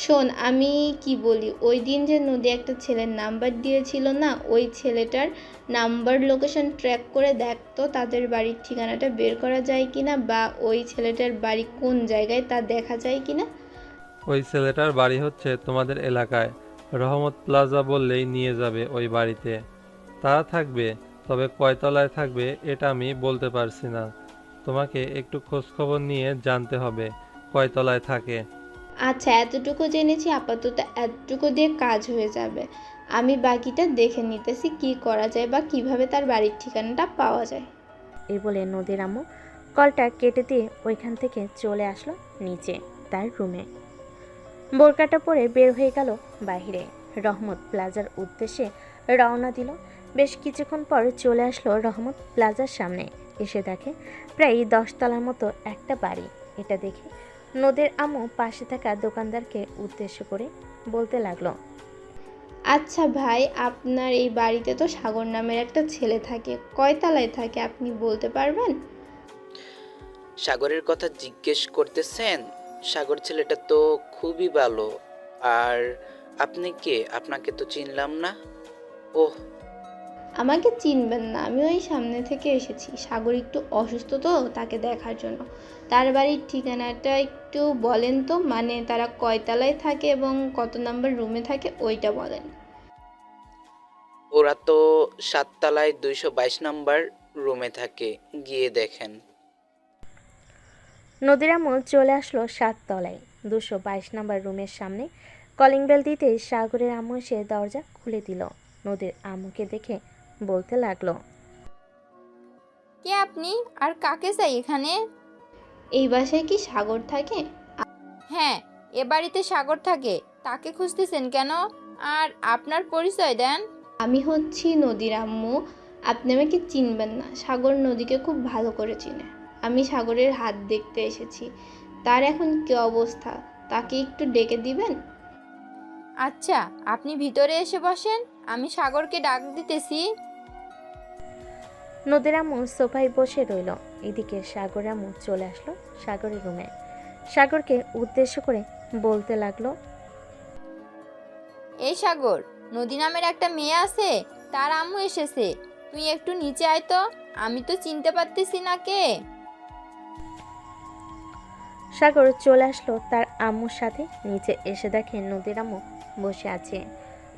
শোন, আমি কি বলি, ওই দিন যে নদী একটা ছেলের নাম্বার দিয়েছিল না, ওই ছেলেটার নাম্বার লোকেশন ট্র্যাক করে দেখ তো তাদের বাড়ির ঠিকানাটা বের করা যায় কিনা, বা ওই ছেলেটার বাড়ি কোন জায়গায় তা দেখা যায় কিনা। ওই ছেলেটার বাড়ি হচ্ছে তোমাদের এলাকায়, রহমত প্লাজা বললেই নিয়ে যাবে ওই বাড়িতে। তারা থাকবে, তবে কয়তলায় থাকবে এটা আমি বলতে পারছি না। তোমাকে একটু খোঁজখবর নিয়ে জানতে হবে কয়তলায় থাকে। আচ্ছা, এতটুকু জেনেছি, আপাতত এতটুকু দিয়ে কাজ হয়ে যাবে। আমি বাকিটা দেখে নিতেছি কি করা যায় বা কিভাবে তার বাড়ির ঠিকানাটা পাওয়া যায়। এই বলে নদীর আম্মু কলটা কেটে দিয়ে ওইখান থেকে চলে আসলো নিচে তার রুমে। বোরকাটা পরে বের হয়ে গেল বাইরে। রহমত প্লাজার উদ্দেশ্যে রওনা দিল। বেশ কিছুক্ষণ পর চলে আসলো রহমত প্লাজার সামনে। এসে দেখে প্রায় 10 তলার মতো একটা বাড়ি। এটা দেখে নদীর আম্মু পাশে থাকা দোকানদারকে উদ্দেশ্য করে বলতে লাগলো। আচ্ছা ভাই, আপনার এই বাড়িতে তো সাগর নামের একটা ছেলে থাকে, কয়তলায় থাকে আপনি বলতে পারবেন? সাগরের কথা জিজ্ঞেস করতেছেন? সাগর ছেলেটা তো খুবই ভালো। আর আপনি কে? আপনাকে তো চিনলাম না। ওহ, আমাকে চিনবেন না, আমি ওই সামনে থেকে এসেছি। সাগর একটু অসুস্থ তো, তাকে দেখার জন্য। তার বাড়ির ঠিকানাটা একটু বলেন তো, মানে তারা কয়তলায় থাকে এবং কত নাম্বার রুমে থাকে ওইটা বলেন। ওরা তো 7 তলায় 222 নম্বর রুমে থাকে, গিয়ে দেখেন। নদীর আম্মু চলে আসলো 7 তলায় 222 নাম্বার রুমের সামনে। কলিং বেল দিতেই সাগরের আম্মু এসে দরজা খুলে দিল। নদীর আম্মুকে দেখে বলতে লাগলো, কে আপনি আর কাকে চাই এখানে? এই বাসায় কি সাগর থাকে? হ্যাঁ, এ বাড়িতে সাগর থাকে। তাকে খুঁজতেছেন কেন? আর আপনার পরিচয় দেন। আমি হচ্ছি নদীর আম্মু। আপনি আমাকে চিনবেন না, সাগর নদীকে খুব ভালো করে চিনে। আমি সাগরের হাত দেখতে এসেছি। তার এখন কী অবস্থা, তাকে একটু ডেকে দিবেন? আচ্ছা, আপনি ভিতরে এসে বসেন, আমি সাগরকে ডাক দিতেছি। নদীর আম্মু সোফায় বসে রইল। এদিকে সাগর আম্মু চলে আসলো সাগরের রুমে। সাগরকে উদ্দেশ্য করে বলতে লাগলো, এই সাগর, নদী নামের একটা মেয়ে আছে, তার আম্মু এসেছে। তুই একটু নিচে আয় তো, আমি তো চিনতে পারতেছি না কে। সাগর চলে আসলো তার আম্মুর সাথে। নিচে এসে দেখে নদীর আম্মু বসে আছে।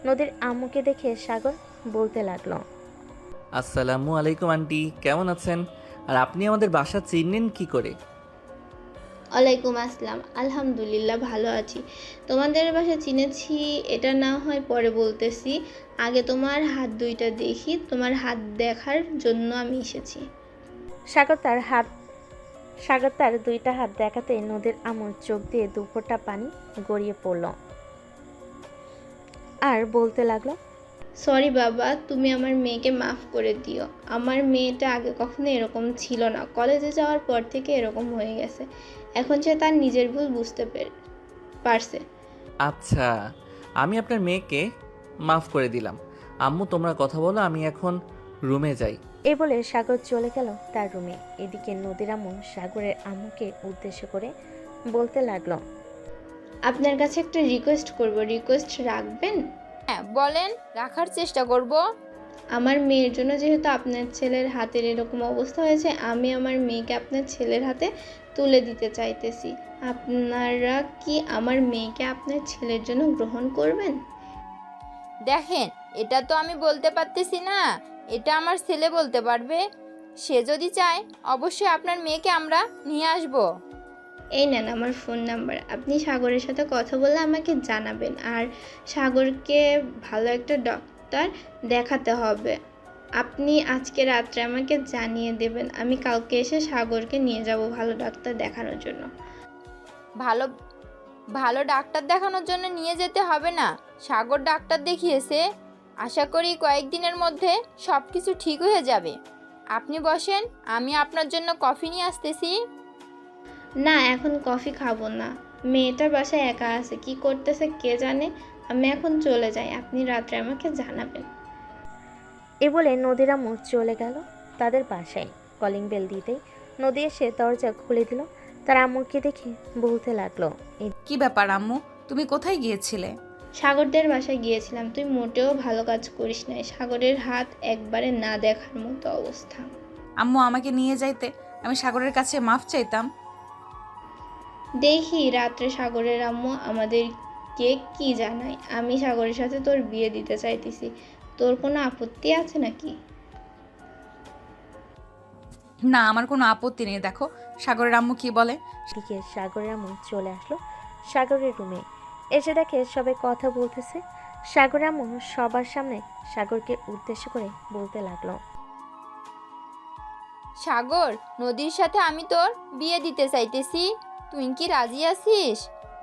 নদীর আম্মুকে দেখে সাগর বলতে লাগলো, আসসালামু আলাইকুম আন্টি, কেমন আছেন? আর আপনি আমাদের বাসা চিনলেন কি করে? ওয়ালাইকুম আসসালাম, আলহামদুলিল্লাহ ভালো আছি। তোমাদের বাসা চিনেছি এটা না হয় পরে বলতেছি, আগে তোমার হাত দুইটা দেখি। তোমার হাত দেখার জন্য আমি এসেছি। সাগর তার দুইটা হাত দেখাতে নদীর আম্মুর চোখ দিয়ে দুফোঁটা পানি গড়িয়ে পড়ল আর বলতে লাগলো, সরি বাবা, তুমি আমার মেয়েকে মাফ করে দিও। আমার মেয়েটা আগে কখনো এরকম ছিল না, কলেজে যাওয়ার পর থেকে এরকম হয়ে গেছে। এখন সে তার নিজের ভুল বুঝতে পারছে। আচ্ছা, আমি আপনার মেয়েকে মাফ করে দিলাম। আম্মু তোমরা কথা বলো, আমি এখন রুমে যাই। এই বলে সাগর চলে গেল তার রুমে। এদিকে নদীর আম্মু সাগরের আম্মুকে উদ্দেশ্য করে বলতে লাগলো, আপনার কাছে একটা রিকোয়েস্ট করব, রিকোয়েস্ট রাখবেন? হ্যাঁ বলেন, রাখার চেষ্টা করব। আমার মেয়ের জন্য যেহেতু আপনার ছেলের হাতের এরকম অবস্থা হয়েছে, আমি আমার মেয়েকে আপনার ছেলের হাতে তুলে দিতে চাইতেছি। আপনারা কি আমার মেয়েকে আপনার ছেলের জন্য গ্রহণ করবেন? দেখেন, এটা তো আমি বলতে পারতেছি না, এটা আমার ছেলে বলতে পারবে। সে যদি চায় অবশ্যই আপনার মেয়েকে আমরা নিয়ে আসব। এই নেন আমার ফোন নাম্বার, আপনি সাগরের সাথে কথা বলে আমাকে জানাবেন। আর সাগরকে ভালো একটা ডক্টর দেখাতে হবে। আপনি আজকে রাত্রে আমাকে জানিয়ে দেবেন, আমি কালকে এসে সাগরকে নিয়ে যাব ভালো ডাক্তার দেখানোর জন্য। ভালো ভালো ডাক্তার দেখানোর জন্য নিয়ে যেতে হবে না, সাগর ডাক্তার দেখিয়েছে। আশা করি কয়েকদিনের মধ্যে সব কিছু ঠিক হয়ে যাবে। আপনি বসেন, আমি আপনার জন্য কফি নিয়ে আসতেছি। না, এখন কফি খাবো না। মেয়েটার বাসায় একা আছে, কি করতেছে কে জানে। আমি এখন চলে যাই, আপনি রাত্রে আমাকে জানাবেন। এ বলে নদীর আম্মু চলে গেল তাদের বাসায়। কলিং বেল দিতেই নদী এসে দরজা খুলে দিল। তার আম্মুকে দেখে বলতে লাগলো, কি ব্যাপার আম্মু, তুমি কোথায় গিয়েছিলে? সাগরদের বাসায় গিয়েছিলাম। তুই মোটেও ভালো কাজ করিস নাই, সাগরের হাত একবারে না দেখার মতো অবস্থা। আম্মু আমাকে নিয়ে যাইতে, আমি সাগরের কাছে মাফ চাইতাম। দেখি রাত্রে সাগরের আম্মু আমাদেরকে কি জানায়। আমি সাগরের সাথে তোর বিয়ে দিতে চাইতেছি, তোর কোনো আপত্তি আছে নাকি? না, আমার কোনো আপত্তি নেই। দেখো সাগরের আম্মু কি বলে। দিকে সাগরের আম্মু চলে আসলো সাগরের রুমে। এসে দেখে সবাই কথা বলতেছে। সাগরের আম্মু সবার সামনে সাগরকে উদ্দেশ্য করে বলতে লাগলো, সাগর, নদীর সাথে আমি তোর বিয়ে দিতে চাইতেছি, তুই কি রাজি আছিস?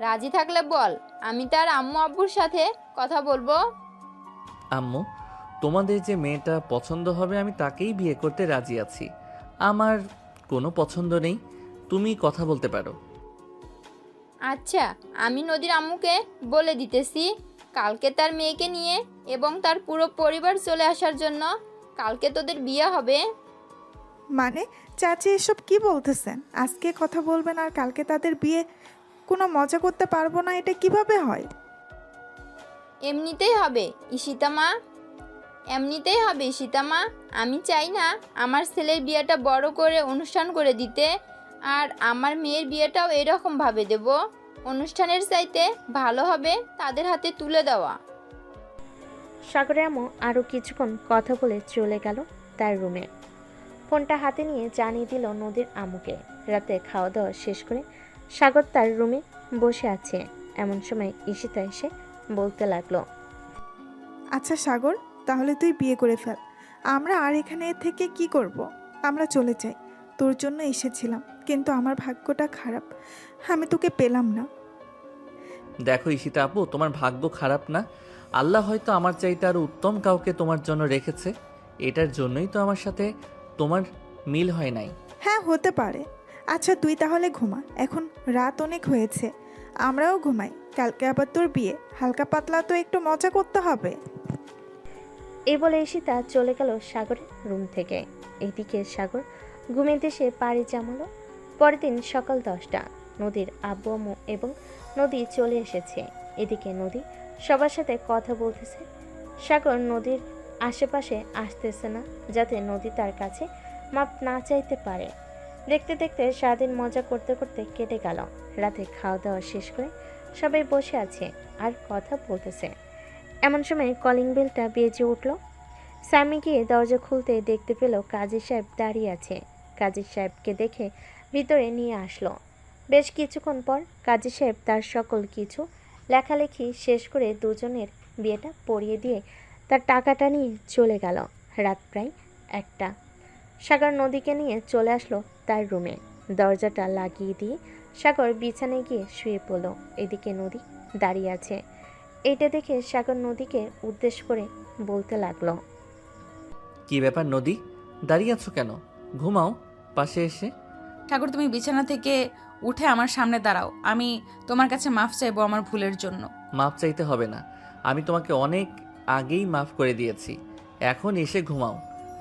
রাজি থাকলে বল, আমি তার আম্মু আব্বুর সাথে কথা বলবো। আম্মু, তোমাদের যে মেয়েটা পছন্দ হবে আমি তাকেই বিয়ে করতে রাজি আছি। আমার কোনো পছন্দ নেই, তুমি কথা বলতে পারো। আচ্ছা, আমি নদীর আম্মুকে বলে দিতেছি, কালকে তার মেয়েকে নিয়ে এবং তার পুরো পরিবার চলে আসার জন্য। কালকে তোদের বিয়ে হবে। মানে চাচি এসব কি বলতেছেন? আজকে কথা বলবেন আর কালকে তাদের বিয়ে? কোনো মজা করতে পারবো না, এটা কিভাবে হয়? এমনিতেই হবে ঈশিতা মা, এমনিতেই হবে ঈশিতা মা। আমি চাই না আমার ছেলের বিয়েটা বড় করে অনুষ্ঠান করে দিতে, আর আমার মেয়ের বিয়েটাও এরকমভাবে দেব। অনুষ্ঠানের চাইতে ভালো হবে তাদের হাতে তুলে দেওয়া। সাগরের আম্মু আরও কিছুক্ষণ কথা বলে চলে গেল তার রুমে। ফোনটা হাতে নিয়ে জানিয়ে দিল নদীর আম্মুকে। রাতে খাওয়া দাওয়া শেষ করে সাগর তার রুমে বসে আছে। এমন সময় ঈশিতা এসে বলতে লাগলো, আচ্ছা সাগর, তাহলে তুই বিয়ে করে ফেল। আমরা আর এখানে থেকে কি করব? আমরা চলে যাই। তোর জন্য এসেছিলাম, কিন্তু আমার ভাগ্যটা খারাপ, আমি তোকে পেলাম না। দেখো ঈশিতা আপু, তোমার ভাগ্য খারাপ না, আল্লাহ হয়তো আমার চাইতে আরও উত্তম কাউকে তোমার জন্য রেখেছে। এটার জন্যই তো আমার সাথে তোমার মিল হয় নাই। হ্যাঁ, হতে পারে। আচ্ছা তুই তাহলে ঘুমা, এখন রাত অনেক হয়েছে, আমরাও ঘুমাই। কালকে আবার তোর বিয়ে, হালকা পাতলা তো একটু মজা করতে হবে। এই বলে ঈশিতা চলে গেল সাগরের রুম থেকে। এদিকে সাগর ঘুমের দেশে পাড়ি জামালো। পরের দিন সকাল 10টা। নদীর আব্বু আম্মু এবং নদী চলে এসেছে। এদিকে নদী সবার সাথে কথা বলতেছে। সাগর নদীর আশেপাশে আসতেছে না, যাতে নদী তার কাছে মাপ না চাইতে পারে। দেখতে দেখতে সারাদিন মজা করতে করতে কেটে গেল। রাতে খাওয়া দাওয়া শেষ করে সবাই বসে আছে আর কথা বলতেছে। এমন সময় কলিং বেলটা বেজে উঠল। স্বামী গিয়ে দরজা খুলতে দেখতে পেল কাজী সাহেব দাঁড়িয়ে আছে। কাজী সাহেবকে দেখে ভিতরে নিয়ে আসলো। বেশ কিছুক্ষণ পর কাজী সাহেব তার সকল কিছু লেখালেখি শেষ করে দুজনের বিয়েটা পড়িয়ে দিয়ে তার টাকাটা নিয়ে চলে গেল। রাত প্রায় 1টা। সাগর নদীকে নিয়ে চলে আসলো তার রুমে। দরজাটা লাগিয়ে দিয়ে সাগর বিছানায় গিয়ে শুয়ে পড়ল। এদিকে নদী দাঁড়িয়ে আছে। এইটা দেখে সাগর নদীকে উদ্দেশ্য করে বলতে লাগলো, কি ব্যাপার নদী, দাঁড়িয়ে আছো কেন? ঘুমাও পাশে এসে। ঠাকুর, তুমি বিছানা থেকে উঠে আমার সামনে দাঁড়াও। আমি তোমার কাছে মাফ চাইবো আমার ভুলের জন্য। মাপ চাইতে হবে না, আমি তোমাকে অনেক আগেই মাফ করে দিয়েছি। এখন এসে ঘুমাও,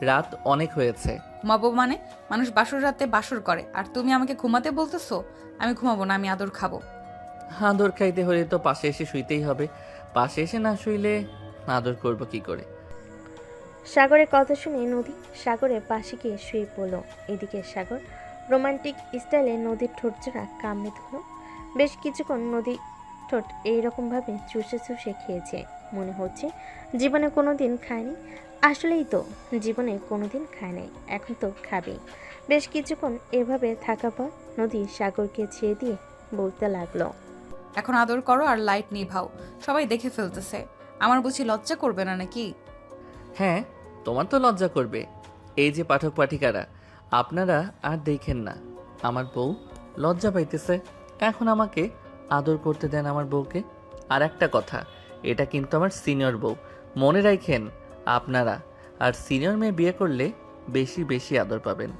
রাত অনেক হয়েছে। ঘুমাবো মানে? মানুষ বাসর রাতে বাসর করে, আর তুমি আমাকে ঘুমাতে বলতেছো? আমি ঘুমাবো না, আমি আদর খাবো। আদর খাইতে হলে তো পাশে এসে শুইতেই হবে। পাশে এসে না শুইলে আদর করব কি করে? সাগরের কথা শুনে নদী সাগরের পাশে গিয়ে শুয়ে পড়ল। এদিকে সাগর রোমান্টিক স্টাইলে নদীর ঠোঁট জোড়া কামড়ে ধরল। বেশ কিছুক্ষণ নদী ঠোঁট এইরকমভাবে চুষে চুষে খেয়েছে। মনে হচ্ছে জীবনে কোনো দিন খায়নি। আসলেই তো জীবনে কোনো দিন খায় নাই, এখন তো খাবেই। বেশ কিছুক্ষণ এভাবে থাকার পর নদী সাগরকে ছেড়ে দিয়ে বলতে লাগলো, এখন আদর করো আর লাইট নিভাও, সবাই দেখে ফেলতেছে। আমার বুঝি লজ্জা করবে না নাকি? হ্যাঁ, তোমার তো লজ্জা করবে। এই যে পাঠক পাঠিকারা, আপনারা আর দেখেন না, আমার বউ লজ্জা পাইতেছে। এখন আমাকে আদর করতে দেন আমার বউকে। আর একটা কথা, এটা কিন্তু আমার সিনিয়র বউ, মনে রাখেন আপনারা। আর সিনিয়র মেয়ে বিয়ে করলে বেশি বেশি আদর পাবেন।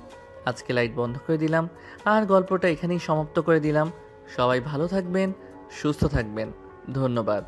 আজকে লাইট বন্ধ করে দিলাম আর গল্পটা এখানেই সমাপ্ত করে দিলাম। সবাই ভালো থাকবেন, সুস্থ থাকবেন। ধন্যবাদ।